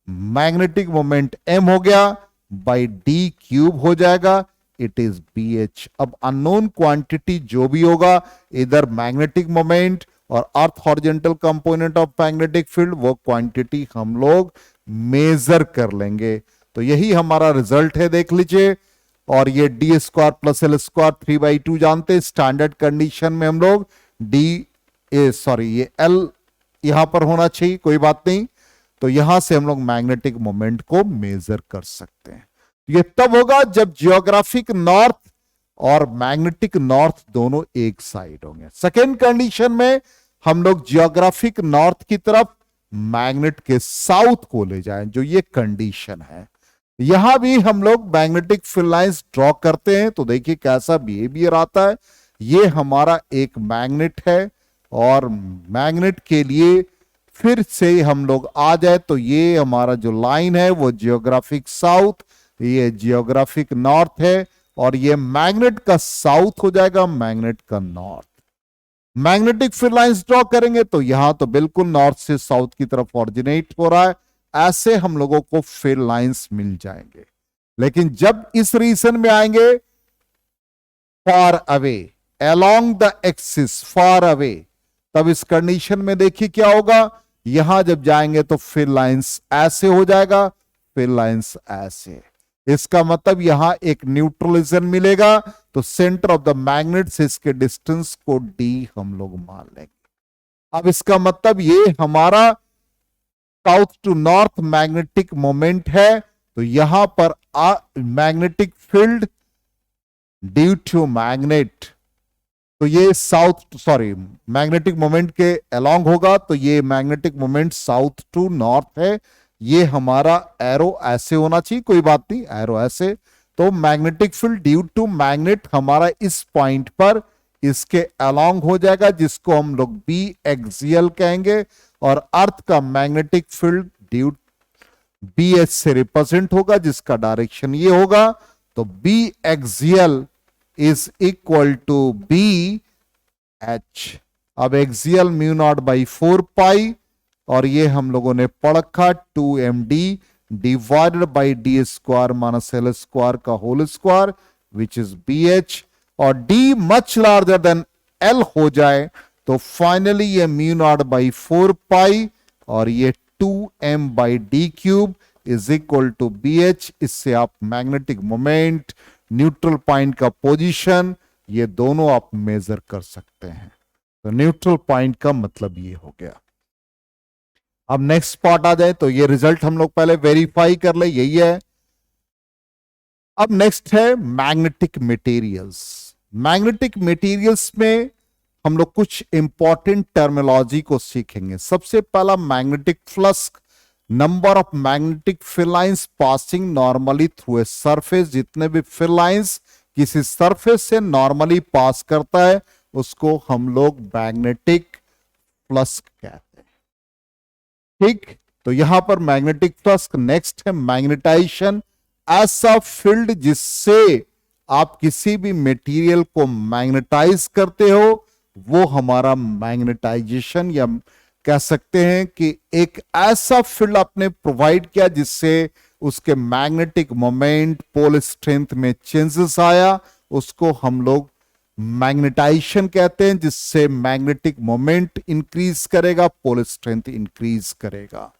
magnetic moment m हो गया, बाई डी क्यूब हो जाएगा, इट इज बी एच। अब अननोन क्वांटिटी जो भी होगा, इधर मैग्नेटिक मोमेंट और अर्थ horizontal component of magnetic field, वो क्वांटिटी हम लोग मेजर कर लेंगे। तो यही हमारा रिजल्ट है, देख लीजिए। और ये D square plus L square 3/2 जानते हैं। स्टैंडर्ड कंडीशन में हम लोग ये एल यहां पर होना चाहिए, कोई बात नहीं। तो यहां से हम लोग मैग्नेटिक मोमेंट को मेजर कर सकते हैं। ये तब होगा जब जियोग्राफिक नॉर्थ और मैग्नेटिक नॉर्थ दोनों एक साइड होंगे। सेकेंड कंडीशन में हम लोग जियोग्राफिक नॉर्थ की तरफ मैग्नेट के साउथ को ले जाएं, जो ये कंडीशन है। यहां भी हम लोग मैग्नेटिक फील्ड लाइंस ड्रॉ करते हैं, तो देखिए कैसा बिहेवियर आता है। ये हमारा एक मैग्नेट है और मैग्नेट के लिए फिर से हम लोग आ जाए तो ये हमारा जो लाइन है वो जियोग्राफिक साउथ, ये जियोग्राफिक नॉर्थ है और ये मैग्नेट का साउथ हो जाएगा, मैग्नेट का north. Magnetic field lines draw करेंगे तो यहां तो बिल्कुल नॉर्थ से साउथ की तरफ ऑरिजिनेट हो रहा है, ऐसे हम लोगों को फील्ड लाइंस मिल जाएंगे। लेकिन जब इस रीजन में आएंगे far away, along the axis far away, तब इस कंडीशन में देखिए क्या होगा। यहां जब जाएंगे तो फील्ड लाइंस ऐसे हो जाएगा, फील्ड लाइंस ऐसे। इसका मतलब यहां एक न्यूट्रलिज्म मिलेगा, तो सेंटर ऑफ द मैग्नेट से इसके डिस्टेंस को डी हम लोग मान लेंगे। अब इसका मतलब ये हमारा south to north magnetic moment है, तो यहां पर magnetic field due to magnet, तो ये मैग्नेटिक मोमेंट के अलोंग होगा, तो ये magnetic moment south to north है। ये हमारा एरो ऐसे होना चाहिए, कोई बात नहीं, एरो ऐसे। तो magnetic field due to magnet हमारा इस पॉइंट पर इसके अलोंग हो जाएगा, जिसको हम लोग बी एक्सियल कहेंगे। और अर्थ का magnetic field due B H से रिप्रेजेंट होगा, जिसका डायरेक्शन ये होगा। तो B axial is equal to B H. अब एक्सियल म्यू नॉट बाई 4 और ये हम लोगों ने पढ़ रखा 2md divided by D square minus L square का whole square which is B H. और D much larger than L हो जाए तो फाइनली ये म्यू नॉट बाई 4 और ये 2m by D cube is equal to B H. इससे आप मैग्नेटिक मोमेंट, न्यूट्रल पॉइंट का पोजीशन, ये दोनों आप मेजर कर सकते हैं। तो न्यूट्रल पॉइंट का मतलब ये हो गया। अब नेक्स्ट पार्ट आ जाए तो ये रिजल्ट हम लोग पहले वेरीफाई कर ले, यही है। अब नेक्स्ट है मैग्नेटिक मटेरियल्स। मैग्नेटिक मटेरियल्स में हम लोग कुछ इंपॉर्टेंट टर्मिनोलॉजी को सीखेंगे। सबसे पहला magnetic flux, number of magnetic field lines passing normally through a surface. जितने भी फील्ड लाइंस किसी सरफेस से नॉर्मली पास करता है उसको हम लोग मैग्नेटिक फ्लक्स कहते हैं, ठीक। तो यहां पर मैग्नेटिक फ्लक्स। नेक्स्ट है मैग्नेटाइजेशन, ऐसा फील्ड जिससे आप किसी भी मटेरियल को मैग्नेटाइज करते हो, वो हमारा मैग्नेटाइजेशन, या कह सकते हैं कि एक ऐसा फील्ड आपने प्रोवाइड किया जिससे उसके मैग्नेटिक मोमेंट, पोल स्ट्रेंथ में चेंजेस आया, उसको हम लोग मैग्नेटाइजेशन कहते हैं। जिससे मैग्नेटिक मोमेंट इंक्रीज करेगा, पोल स्ट्रेंथ इंक्रीज करेगा,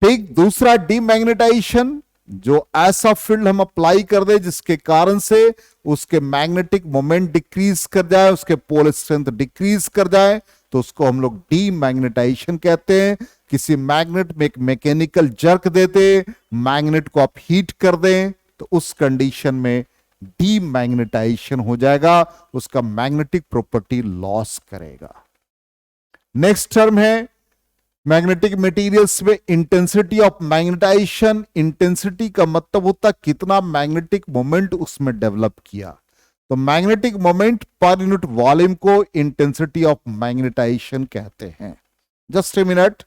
ठीक। दूसरा डीमैग्नेटाइजेशन, जो ऐसा फील्ड हम अप्लाई कर दे जिसके कारण से उसके मैग्नेटिक मोमेंट डिक्रीज कर जाए, उसके पोल स्ट्रेंथ डिक्रीज कर जाए, तो उसको हम लोग डीमैग्नेटाइजेशन कहते हैं। किसी मैग्नेट में एक मैकेनिकल जर्क देते, मैग्नेट को आप हीट कर दें, तो उस कंडीशन में डीमैग्नेटाइजेशन हो जाएगा, उसका मैग्नेटिक प्रॉपर्टी लॉस करेगा। नेक्स्ट टर्म है मैग्नेटिक मटेरियल्स में इंटेंसिटी ऑफ मैग्नेटाइजेशन। इंटेंसिटी का मतलब होता है कितना मैग्नेटिक मोमेंट उसमें डेवलप किया। तो magnetic moment per unit volume को इंटेंसिटी ऑफ मैग्नेटाइजेशन कहते हैं। Just a minute.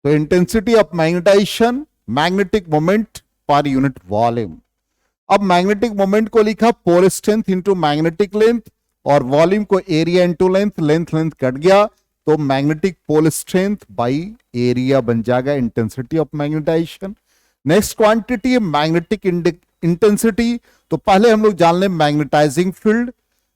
तो intensity of magnetization, magnetic moment per unit volume. अब मैग्नेटिक मोमेंट को लिखा pole strength into magnetic length, और वॉल्यूम को area into length, length cut गया तो magnetic pole strength by area बन जाएगा intensity of magnetization. Next quantity magnetic intensity, तो पहले हम लोग जान लें मैग्नेटाइजिंग फील्ड,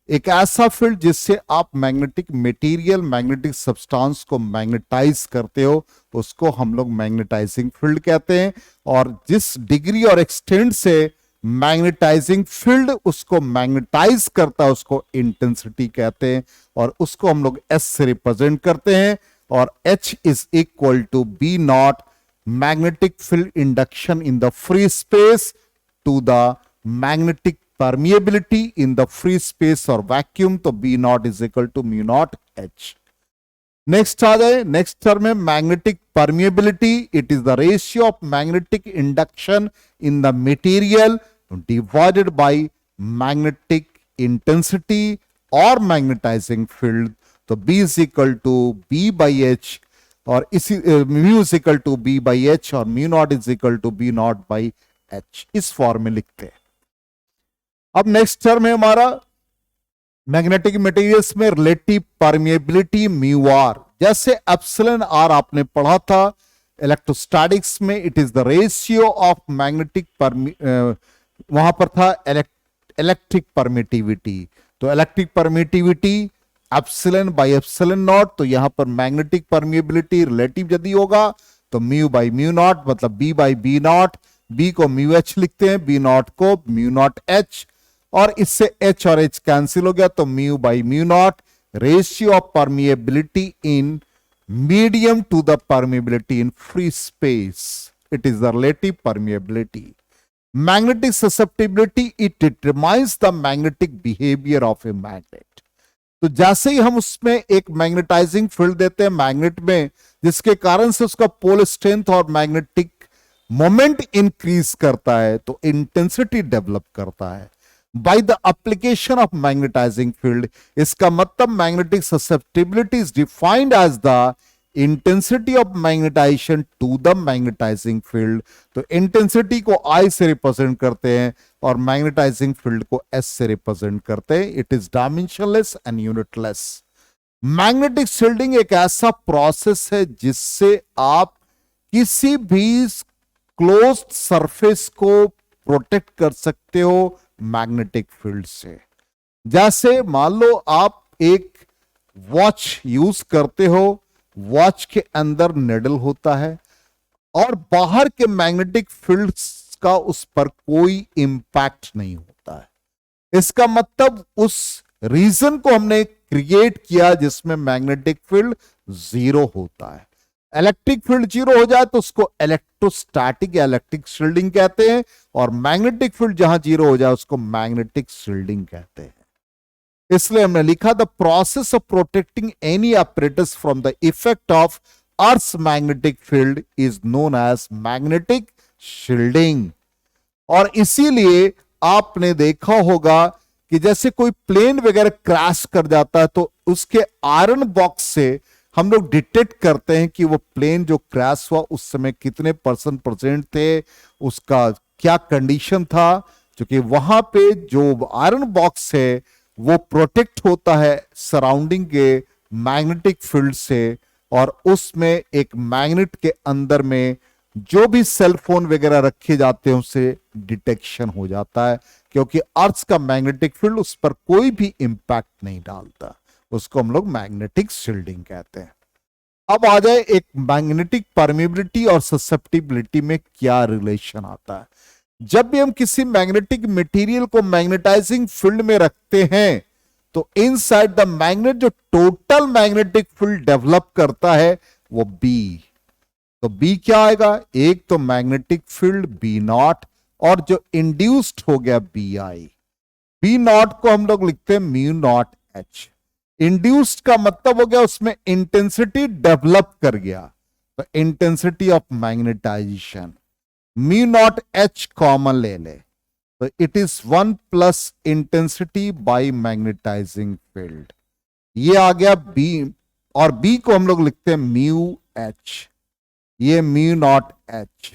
एक ऐसा फील्ड जिससे आप मैग्नेटिक मटेरियल, मैग्नेटिक सब्सटेंस को मैग्नेटाइज करते हो, उसको हम लोग मैग्नेटाइजिंग फील्ड कहते हैं। और जिस डिग्री और एक्सटेंट से मैग्नेटाइजिंग फील्ड उसको मैग्नेटाइज करता है उसको इंटेंसिटी कहते हैं, और उसको हम लोग एस से रिप्रेजेंट करते हैं। और H is equal to B naught magnetic field induction in the free space to the magnetic permeability in the free space or vacuum, तो B naught is equal to mu naught H। Next आ जाए, next term है magnetic permeability. It is the ratio of magnetic induction in the material divided by magnetic intensity और magnetising field. तो B is equal to B by H, और इसी mu is equal to B by H, और mu naught is equal to B naught by H। इस form में लिखते हैं। अब नेक्स्ट टर्म है हमारा मैग्नेटिक मटेरियल्स में रिलेटिव परमिएबिलिटी म्यू आर। जैसे एप्सिलॉन आर आपने पढ़ा था इलेक्ट्रोस्टैटिक्स में, it is the ratio of magnetic वहां पर था इलेक्ट्रिक परमिटिविटी, तो electric permittivity epsilon by epsilon naught. तो यहां पर मैग्नेटिक परमिएबिलिटी रिलेटिव यदि होगा तो म्यू बाई म्यू नॉट, मतलब B by B naught. B को म्यू एच लिखते हैं, बी नॉट को म्यू नॉट एच, और इससे H और H कैंसिल हो गया, तो mu by mu naught. Ratio of permeability in medium to the permeability in free space, it is the relative permeability. Magnetic susceptibility, it determines the magnetic behaviour of a magnet. तो जैसे ही हम उसमें एक magnetising field देते हैं magnet में, जिसके कारण से उसका पोल स्ट्रेंथ और मैग्नेटिक मोमेंट इंक्रीज करता है, तो इंटेंसिटी डेवलप करता है by the application of magnetising field. इसका मतलब magnetic susceptibility is defined as the intensity of magnetisation to the magnetising field. तो इंटेंसिटी को I से रिप्रेजेंट करते हैं और मैग्नेटाइजिंग फील्ड को S से रिप्रेजेंट करते हैं। It is dimensionless and unitless. Magnetic shielding एक ऐसा प्रोसेस है जिससे आप किसी भी क्लोज्ड सरफेस को प्रोटेक्ट कर सकते हो मैग्नेटिक फील्ड से। जैसे मान लो आप एक वॉच यूज करते हो, वॉच के अंदर निडल होता है और बाहर के मैग्नेटिक फील्ड का उस पर कोई इंपैक्ट नहीं होता है। इसका मतलब उस रीजन को हमने क्रिएट किया जिसमें मैग्नेटिक फील्ड जीरो होता है। इलेक्ट्रिक फील्ड जीरो हो जाए तो उसको इलेक्ट्रोस्टैटिक या इलेक्ट्रिक शील्डिंग कहते हैं, और मैग्नेटिक फील्ड जहां जीरो हो जाए उसको मैग्नेटिक शील्डिंग कहते हैं। इसलिए हमने लिखा the process of protecting any apparatus from the effect of earth's magnetic field is known as magnetic shielding. और इसीलिए आपने देखा होगा कि जैसे कोई प्लेन वगैरह क्रैश कर जाता है तो उसके आयरन बॉक्स से हम लोग डिटेक्ट करते हैं कि वो प्लेन जो क्रैश हुआ उस समय कितने परसेंट थे, उसका क्या कंडीशन था, क्योंकि वहां पे जो आयरन बॉक्स है वो प्रोटेक्ट होता है सराउंडिंग के मैग्नेटिक फील्ड से, और उसमें एक मैग्नेट के अंदर में जो भी सेल फोन वगैरह रखे जाते हैं उससे डिटेक्शन हो जाता है, क्योंकि अर्थ का मैग्नेटिक फील्ड उस पर कोई भी इंपैक्ट नहीं डालता। उसको हम लोग मैग्नेटिक शील्डिंग कहते हैं। अब आ जाए एक मैग्नेटिक परमिएबिलिटी और ससेप्टिबिलिटी में क्या रिलेशन आता है। जब भी हम किसी मैग्नेटिक मटेरियल को मैग्नेटाइजिंग फील्ड में रखते हैं तो इनसाइड द मैग्नेट जो टोटल मैग्नेटिक फील्ड डेवलप करता है वो B। तो B क्या आएगा, एक तो मैग्नेटिक फील्ड B नॉट, और जो इंड्यूस्ड हो गया BI। B नॉट को हम लोग लिखते हैं म्यू नॉट H। इंड्यूस्ड का मतलब हो गया उसमें इंटेंसिटी डेवलप कर गया, तो intensity of magnetisation. Mu naught H common ले ले तो it is 1 plus intensity by magnetising field. ये आ गया B, और B को हम लोग लिखते हैं म्यू H, ये म्यू नॉट H,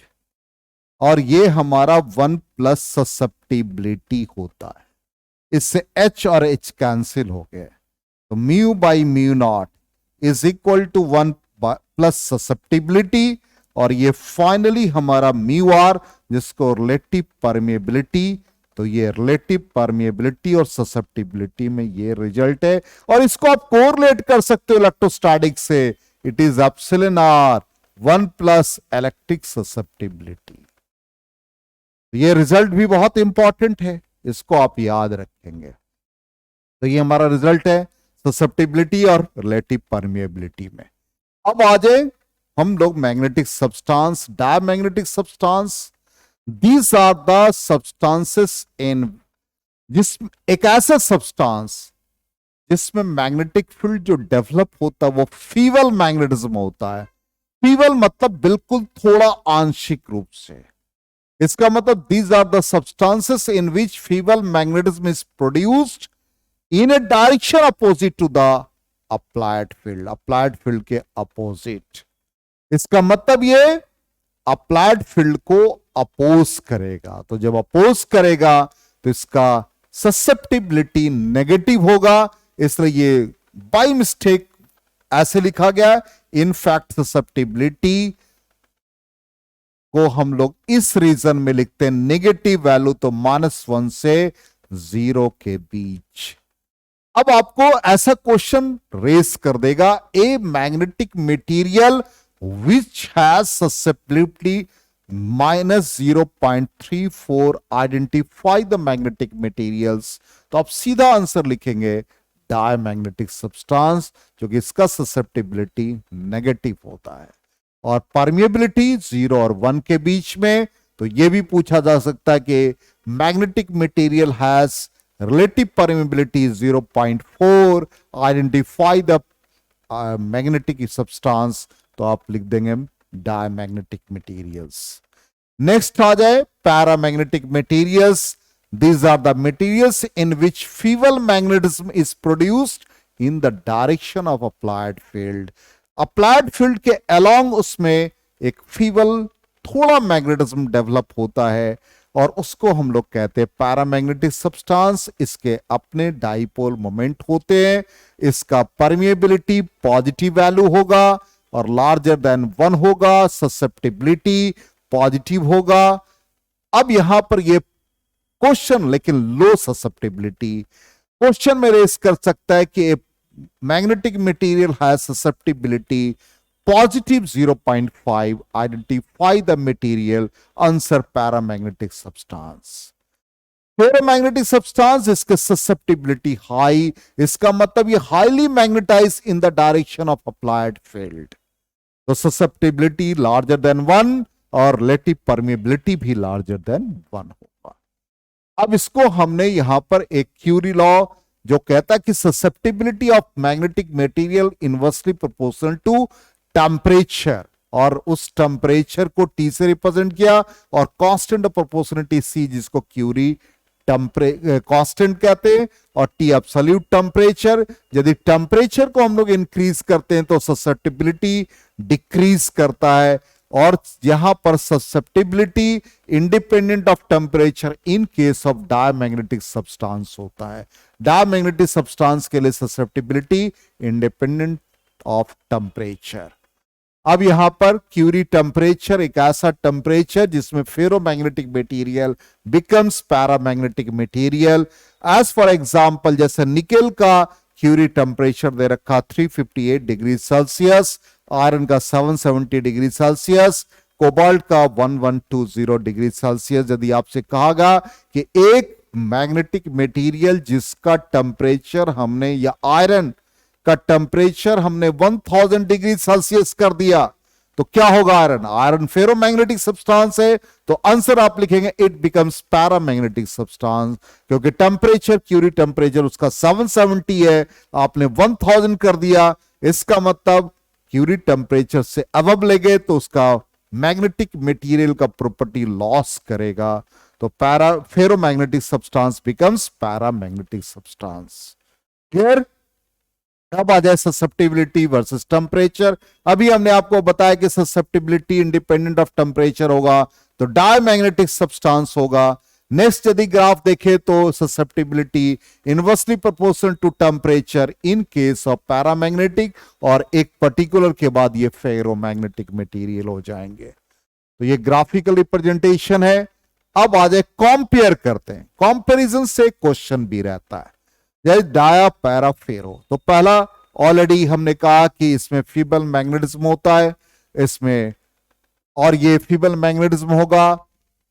और ये हमारा 1 प्लस ससेप्टिबिलिटी होता है। इससे H और H कैंसिल हो गए, तो mu by mu naught is equal to 1 plus susceptibility, और ये फाइनली हमारा म्यू आर जिसको रिलेटिव परमिएबिलिटी, तो ये रिलेटिव परमिएबिलिटी और ससेप्टिबिलिटी में ये रिजल्ट है। और इसको आप कोरिलेट कर सकते हो इलेक्ट्रोस्टैटिक से, it is epsilon R 1 plus electric susceptibility. ये रिजल्ट भी बहुत इंपॉर्टेंट है, इसको आप याद रखेंगे। तो ये हमारा रिजल्ट है ससेप्टिबिलिटी और रिलेटिव परमिएबिलिटी में। अब आ जाए हम लोग magnetic substance, diamagnetic substance. These are the substances in एक ऐसा सब्सटेंस जिसमें मैग्नेटिक फील्ड जो डेवलप होता है वो फीवल मैग्नेटिज्म होता है। फीवल मतलब बिल्कुल थोड़ा आंशिक रूप से। इसका मतलब these are the substances in which feeble magnetism is produced in a direction opposite to the applied field. Applied field के अपोजिट, इसका मतलब ये अप्लाइड फील्ड को अपोज करेगा। तो जब अपोज करेगा तो इसका ससेप्टिबिलिटी नेगेटिव होगा, इसलिए ये बाय मिस्टेक ऐसे लिखा गया। इनफैक्ट ससेप्टिबिलिटी को हम लोग इस रीजन में लिखते हैं नेगेटिव वैल्यू, तो -1 से 0 के बीच। अब आपको ऐसा क्वेश्चन रेस कर देगा, a magnetic material which has susceptibility -0.34 identify the magnetic materials. तो आप सीधा आंसर लिखेंगे डायमैग्नेटिक सब्सटेंस, जो कि इसका ससेप्टिबिलिटी नेगेटिव होता है। और परमिएबिलिटी 0 और 1 के बीच में, तो यह भी पूछा जा सकता है कि magnetic material has relative permeability 0.4 identify the magnetic substance, तो आप लिख देंगे diamagnetic materials। नेक्स्ट आ जाए paramagnetic materials। These are the materials in which feeble magnetism is produced in the direction of applied field। applied field के along उसमें एक feeble थोड़ा मैग्नेटिज्म डेवलप होता है और उसको हम लोग कहते हैं पैरामैग्नेटिक सब्सटेंस। इसके अपने डाइपोल मोमेंट होते हैं, इसका परमिएबिलिटी पॉजिटिव वैल्यू होगा और लार्जर देन 1 होगा, ससेप्टिबिलिटी पॉजिटिव होगा। अब यहां पर ये क्वेश्चन, लेकिन लो ससेप्टिबिलिटी क्वेश्चन में रेस कर सकता है कि magnetic material has susceptibility positive 0.5 identify the material, answer paramagnetic substance। Paramagnetic substance, इसके ससेप्टिबिलिटी हाई, इसका मतलब ये highly magnetise in the direction of applied field, तो ससेप्टिबिलिटी लार्जर देन 1 और रिलेटिव परमिएबिलिटी भी लार्जर देन 1 होगा। अब इसको हमने यहां पर एक क्यूरी लॉ जो कहता है कि susceptibility of magnetic material inversely proportional to temperature, और उस टेम्परेचर को T से रिप्रेजेंट किया और कांस्टेंट ऑफ प्रोपोर्शनलिटी C, जिसको क्यूरी कांस्टेंट कहते हैं, और T एब्सोल्यूट टेम्परेचर। यदि टेम्परेचर को हम लोग इंक्रीज करते हैं तो ससेप्टिबिलिटी डिक्रीज करता है, और यहां पर susceptibility independent of temperature in case of diamagnetic substance होता है। डायमैग्नेटिक सब्सटेंस के लिए ससेप्टिबिलिटी इंडिपेंडेंट ऑफ टेम्परेचर। अब यहां पर क्यूरी टेम्परेचर एक ऐसा टेम्परेचर जिसमें ferromagnetic material becomes paramagnetic material. As for example, जैसे निकेल का क्यूरी टेम्परेचर दे रखा 358 डिग्री सेल्सियस, आयरन का 770 डिग्री सेल्सियस, कोबाल्ट का 1120 डिग्री सेल्सियस। यदि आपसे कहा गया कि एक मैग्नेटिक मटेरियल जिसका टेम्परेचर हमने, या आयरन का टेम्परेचर हमने 1000 डिग्री सेल्सियस कर दिया, तो क्या होगा? आयरन, आयरन फेरोमैग्नेटिक सब्सटेंस है, तो आंसर आप लिखेंगे इट बिकम्स पैरामैग्नेटिक सब्सटेंस, क्योंकि टेम्परेचर, क्यूरी टेम्परेचर उसका 770 है, आपने 1000 कर दिया, इसका मतलब क्यूरी टेम्परेचर से अबव ले गए तो उसका मैग्नेटिक मटेरियल का प्रॉपर्टी लॉस करेगा, तो ferromagnetic substance becomes paramagnetic substance. Clear? अब आ जाए ससेप्टिबिलिटी वर्सेस टेम्परेचर। अभी हमने आपको बताया कि ससेप्टिबिलिटी इंडिपेंडेंट ऑफ टेम्परेचर होगा तो डायमैग्नेटिक सब्सटेंस होगा। नेक्स्ट यदि ग्राफ देखें तो susceptibility inversely proportional to temperature in case of paramagnetic, और एक पर्टिकुलर के बाद ये फेरोमैग्नेटिक मटेरियल हो जाएंगे। तो ये ग्राफिकल रिप्रेजेंटेशन है। अब आ जाए कंपेयर करते हैं, कंपैरिजन से क्वेश्चन भी रहता है। जैसे डाया पैरा फेरो, तो पहला ऑलरेडी हमने कहा कि इसमें फीबल मैग्नेटिज्म होता है इसमें, और ये फीबल मैग्नेटिज्म होगा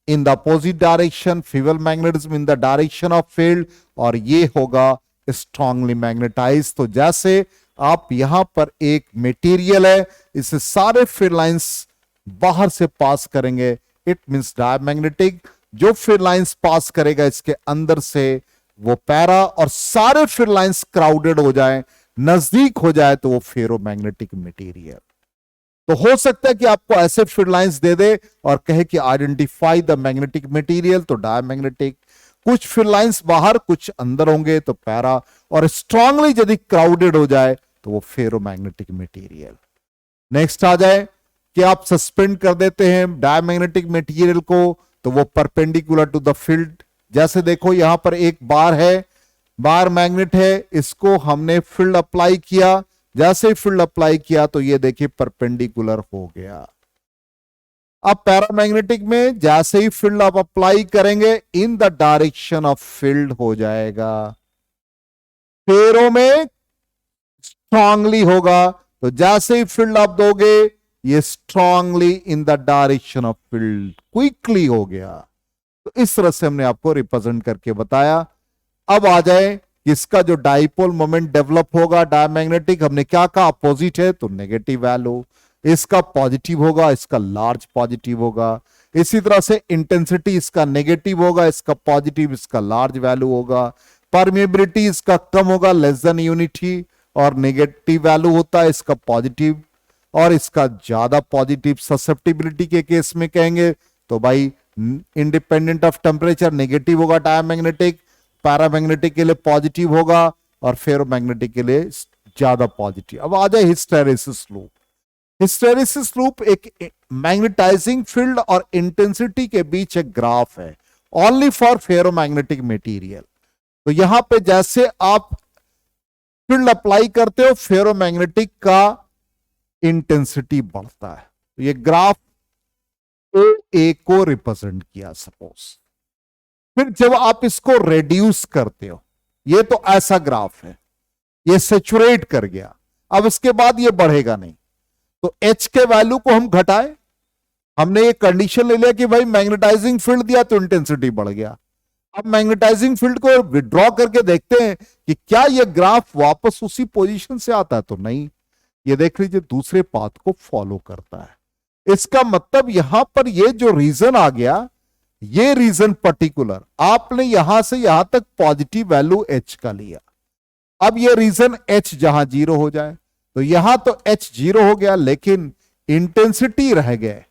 in the opposite direction, feeble magnetism in the direction of field, और ये होगा स्ट्रांगली मैग्नेटाइज। तो जैसे आप यहां पर एक मटेरियल है, इससे सारे फील्ड लाइंस बाहर से पास करेंगे, इट मींस डायमैग्नेटिक। जो फील्ड लाइंस पास करेगा इसके अंदर से वो पैरा, और सारे फील्ड लाइंस क्राउडेड हो जाए, नजदीक हो जाए, तो वो फेरोमैग्नेटिक मटेरियल। तो हो सकता है कि आपको ऐसे फील्ड लाइंस दे दे और कहे कि आइडेंटिफाई द मैग्नेटिक मटेरियल, तो डायमैग्नेटिक। कुछ फील्ड लाइंस बाहर कुछ अंदर होंगे तो पैरा, और स्ट्रांगली यदि क्राउडेड हो जाए तो वो फेरोमैग्नेटिक मटेरियल। नेक्स्ट आ जाए कि आप सस्पेंड कर देते हैं डायमैग्नेटिक मटेरियल को, तो वो परपेंडिकुलर टू द फील्ड। जैसे देखो यहां पर एक बार है, बार मैग्नेट है, इसको हमने फील्ड अप्लाई किया, जैसे फील्ड अप्लाई किया तो ये देखिए परपेंडिकुलर हो गया। अब पैरामैग्नेटिक में जैसे ही फील्ड आप अप्लाई करेंगे इन द डायरेक्शन ऑफ फील्ड हो जाएगा। फेरो में स्ट्रांगली होगा, तो जैसे ही फील्ड आप दोगे ये strongly in the direction of field quickly हो गया। तो इस तरह से हमने आपको रिप्रेजेंट करके बताया। अब आ जाए इसका जो डाइपोल मोमेंट डेवलप होगा डायमैग्नेटिक, हमने क्या कहा, अपोजिट है तो नेगेटिव वैल्यू, इसका पॉजिटिव होगा, इसका लार्ज पॉजिटिव होगा। इसी तरह से इंटेंसिटी इसका नेगेटिव होगा, इसका पॉजिटिव, इसका लार्ज वैल्यू होगा। परमेबिलिटी इसका कम होगा, लेस देन यूनिटी, और नेगेटिव वैल्यू होता है इसका पॉजिटिव, और इसका ज्यादा पॉजिटिव। ससेप्टिबिलिटी के केस में कहेंगे तो भाई इंडिपेंडेंट ऑफ टेम्परेचर नेगेटिव होगा डायमैग्नेटिक, पैरामैग्नेटिक के लिए पॉजिटिव होगा, और फेरोमैग्नेटिक के लिए ज्यादा पॉजिटिव। अब आ जाए हिस्टेरेसिस लूप। हिस्टेरेसिस लूप एक मैग्नेटाइजिंग फील्ड और इंटेंसिटी के बीच एक ग्राफ है, ओनली फॉर फेरोमैग्नेटिक मटेरियल। तो यहां पे जैसे आप फील्ड अप्लाई करते हो फेरोमैग्नेटिक का इंटेंसिटी बढ़ता है। तो ये ग्राफ ओ ए को रिप्रेजेंट किया सपोज। फिर जब आप इसको रेड्यूस करते हो, ये तो ऐसा ग्राफ है, ये सेचुरेट कर गया, अब इसके बाद ये बढ़ेगा नहीं, तो एच के वैल्यू को हम घटाए। हमने ये कंडीशन ले लिया कि भाई मैग्नेटाइजिंग फील्ड दिया तो इंटेंसिटी बढ़ गया। अब मैग्नेटाइजिंग फील्ड को विड्रॉ करके देखते हैं कि क्या ये ग्राफ वापस उसी पोजीशन से आता है, तो नहीं, ये देख लीजिए दूसरे पाथ को फॉलो करता है। इसका मतलब यहां पर ये जो रीजन आ गया, ये रीजन पर्टिकुलर आपने यहां से यहां तक पॉजिटिव वैल्यू एच का लिया। अब ये रीजन एच जहां जीरो हो जाए, तो यहां तो एच जीरो हो गया लेकिन इंटेंसिटी रह गए।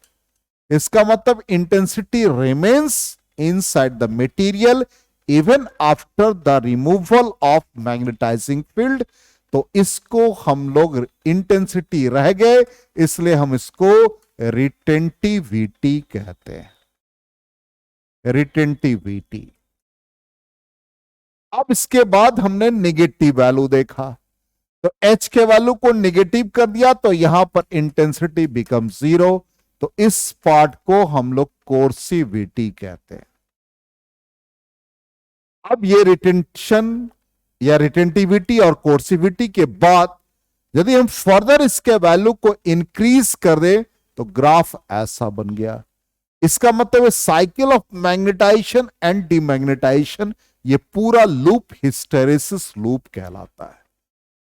इसका मतलब intensity remains inside the material even after the removal of magnetising field. तो इसको हम लोग इंटेंसिटी रह गए, इसलिए हम इसको रिटेंटिविटी कहते हैं, रिटेंटिविटी। अब इसके बाद हमने नेगेटिव वैल्यू देखा, तो एच के वैल्यू को नेगेटिव कर दिया तो यहां पर इंटेंसिटी बिकम जीरो। तो इस पार्ट को हम लोग कोर्सिविटी कहते हैं। अब ये रिटेंशन या रिटेंटिविटी और कोर्सिविटी के बाद यदि हम फर्दर इसके वैल्यू को इंक्रीज कर दे तो ग्राफ ऐसा बन गया। इसका मतलब है cycle of magnetisation and demagnetisation, ये पूरा लूप हिस्टेरेसिस लूप कहलाता है।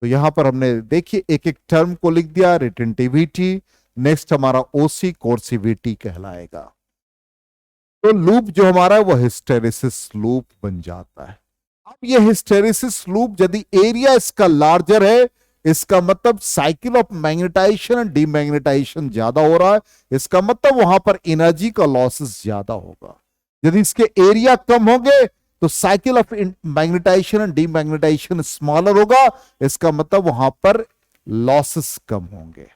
तो यहां पर हमने देखिए एक एक टर्म को लिख दिया, रिटेंटिविटी, नेक्स्ट हमारा ओसी कोर्सिविटी कहलाएगा। तो लूप जो हमारा है वो हिस्टेरेसिस लूप बन जाता है। अब ये हिस्टेरेसिस लूप यदि एरिया इसका लार्जर है, इसका मतलब cycle of magnetisation and demagnetisation ज्यादा हो रहा है, इसका मतलब वहां पर एनर्जी का लॉसेस ज्यादा होगा। यदि इसके एरिया कम होंगे तो cycle of magnetisation and demagnetisation smaller होगा, इसका मतलब वहां पर लॉसेस कम होंगे।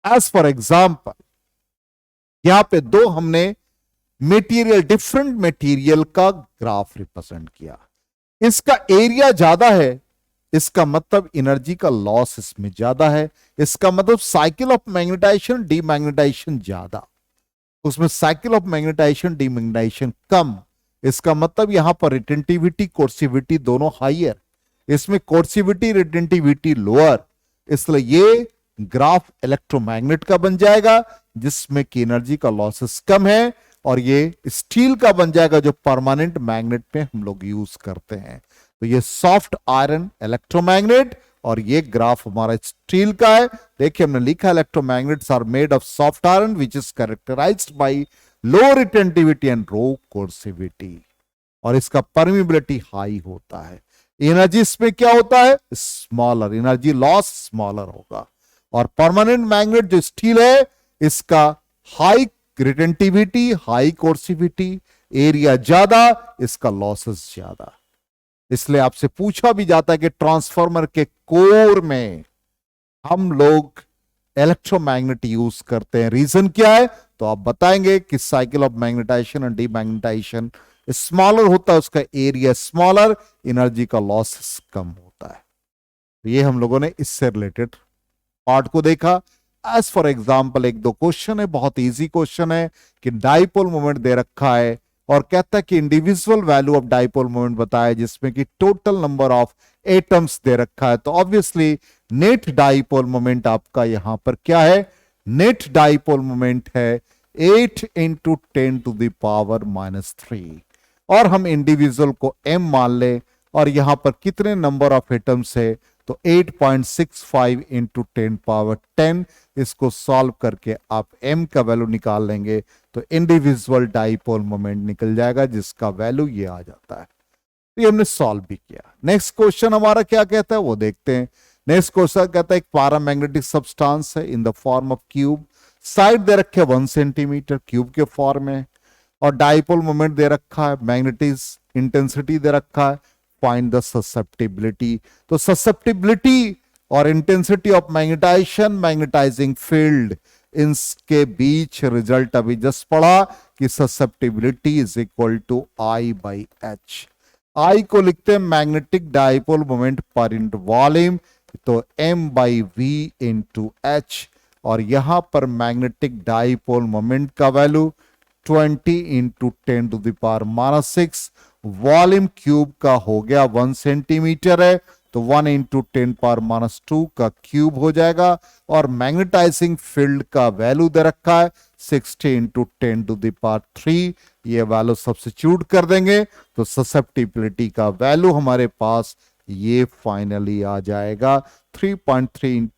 एज फॉर एग्जाम्पल यहां पे दो हमने मटेरियल, डिफरेंट मटेरियल का ग्राफ रिप्रेजेंट किया। इसका एरिया ज्यादा है, इसका मतलब एनर्जी का लॉस इसमें ज्यादा है, इसका मतलब साइकिल ऑफ मैग्नेटाइजेशन डीमैग्नेटाइजेशन ज्यादा। उसमें साइकिल ऑफ मैग्नेटाइजेशन डीमैग्नेटाइजेशन कम। इसका मतलब यहां पर रिटेंटिविटी कोर्सिविटी दोनों हाइयर, इसमें कोर्सिविटी रिटेंटिविटी लोअर, इसलिए ये ग्राफ इलेक्ट्रोमैग्नेट का बन जाएगा जिसमें की एनर्जी का लॉसेस कम है, और ये स्टील का बन जाएगा जो परमानेंट मैग्नेट में हम लोग यूज करते हैं। तो ये सॉफ्ट आयरन इलेक्ट्रोमैग्नेट और ये ग्राफ हमारा स्टील का है। देखिए हमने लिखा electromagnets are made of soft iron which is characterised by low retentivity and low coercivity, और इसका परमिबिलिटी हाई होता है। एनर्जी इसमें क्या होता है, स्मॉलर, एनर्जी लॉस स्मॉलर होगा। और परमानेंट मैग्नेट जो स्टील है इसका हाई रिटेंटिविटी हाई कोर्सिविटी, एरिया ज्यादा, इसका लॉसेस ज्यादा। इसलिए आपसे पूछा भी जाता है कि ट्रांसफार्मर के कोर में हम लोग इलेक्ट्रोमैग्नेट यूज करते हैं, रीजन क्या है, तो आप बताएंगे कि साइकिल ऑफ मैग्नेटाइजेशन और डीमैग्नेटाइजेशन स्मॉलर होता है, उसका एरिया स्मॉलर, एनर्जी का लॉस कम होता है। तो ये हम लोगों ने इससे रिलेटेड पार्ट को देखा। एज फॉर एग्जाम्पल एक दो क्वेश्चन है, बहुत इजी क्वेश्चन है कि डाइपोल मोमेंट दे रखा है और कहता है कि individual value of dipole moment बताया जिसमें कि total number of atoms they रखा है। तो ऑब्वियसली नेट डाइपोल मोमेंट आपका यहां पर क्या है, नेट डाइपोल मोमेंट है 8 × 10⁻³ और हम इंडिविजुअल को m मान ले और यहां पर कितने नंबर ऑफ एटम्स है, तो 8.65 × 10⁻10। इसको सॉल्व करके आप m का वैल्यू निकाल लेंगे तो इंडिविजुअल डाइपोल मोमेंट निकल जाएगा जिसका वैल्यू ये आ जाता है। तो ये हमने सॉल्व भी किया। नेक्स्ट क्वेश्चन हमारा क्या कहता है वो देखते हैं। नेक्स्ट क्वेश्चन कहता है एक पैरामैग्नेटिक सब्सटेंस है in the form of cube, side दे रखे 1 सेंटीमीटर क्यूब के फॉर्म में, और डाइपोल मोमेंट दे रखा है, मैग्नेटिक इंटेंसिटी दे रखा है, फाइंड द ससेप्टिबिलिटी। तो ससेप्टिबिलिटी और intensity of magnetisation magnetising field इनके बीच रिजल्ट अभी जस्ट पढ़ा कि susceptibility is equal to I/H। I को लिखते हैं magnetic dipole moment per unit volume, तो M/V × H, और यहां पर मैग्नेटिक डाइपोल मोमेंट का वैल्यू 20 × 10⁻⁻⁶, वॉल्यूम क्यूब का हो गया 1 सेंटीमीटर है तो 1 × 10⁻⁻² का क्यूब हो जाएगा, और मैग्नेटाइजिंग फील्ड का वैल्यू दे रखा है 60 × 10⁻³ ये वैल्यू सब्स्टिट्यूट कर देंगे तो ससेप्टिबिलिटी का वैल्यू हमारे पास ये फाइनली आ जाएगा 3.3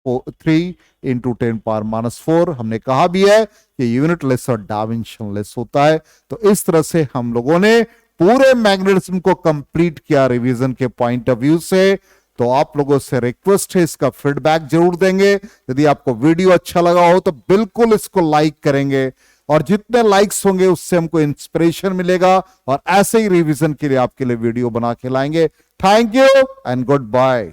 × 10⁻⁴। हमने कहा भी है कि यूनिट लेस और डायमेंशन लेस होता है। तो इस तरह से हम लोगों ने पूरे मैग्नेटिज्म को कंप्लीट किया रिवीजन के पॉइंट ऑफ व्यू से। तो आप लोगों से रिक्वेस्ट है इसका फीडबैक जरूर देंगे। यदि आपको वीडियो अच्छा लगा हो तो बिल्कुल इसको लाइक करेंगे, और जितने लाइक्स होंगे उससे हमको इंस्पिरेशन मिलेगा और ऐसे ही रिवीजन के लिए आपके लिए वीडियो बना के लाएंगे। Thank you and good bye.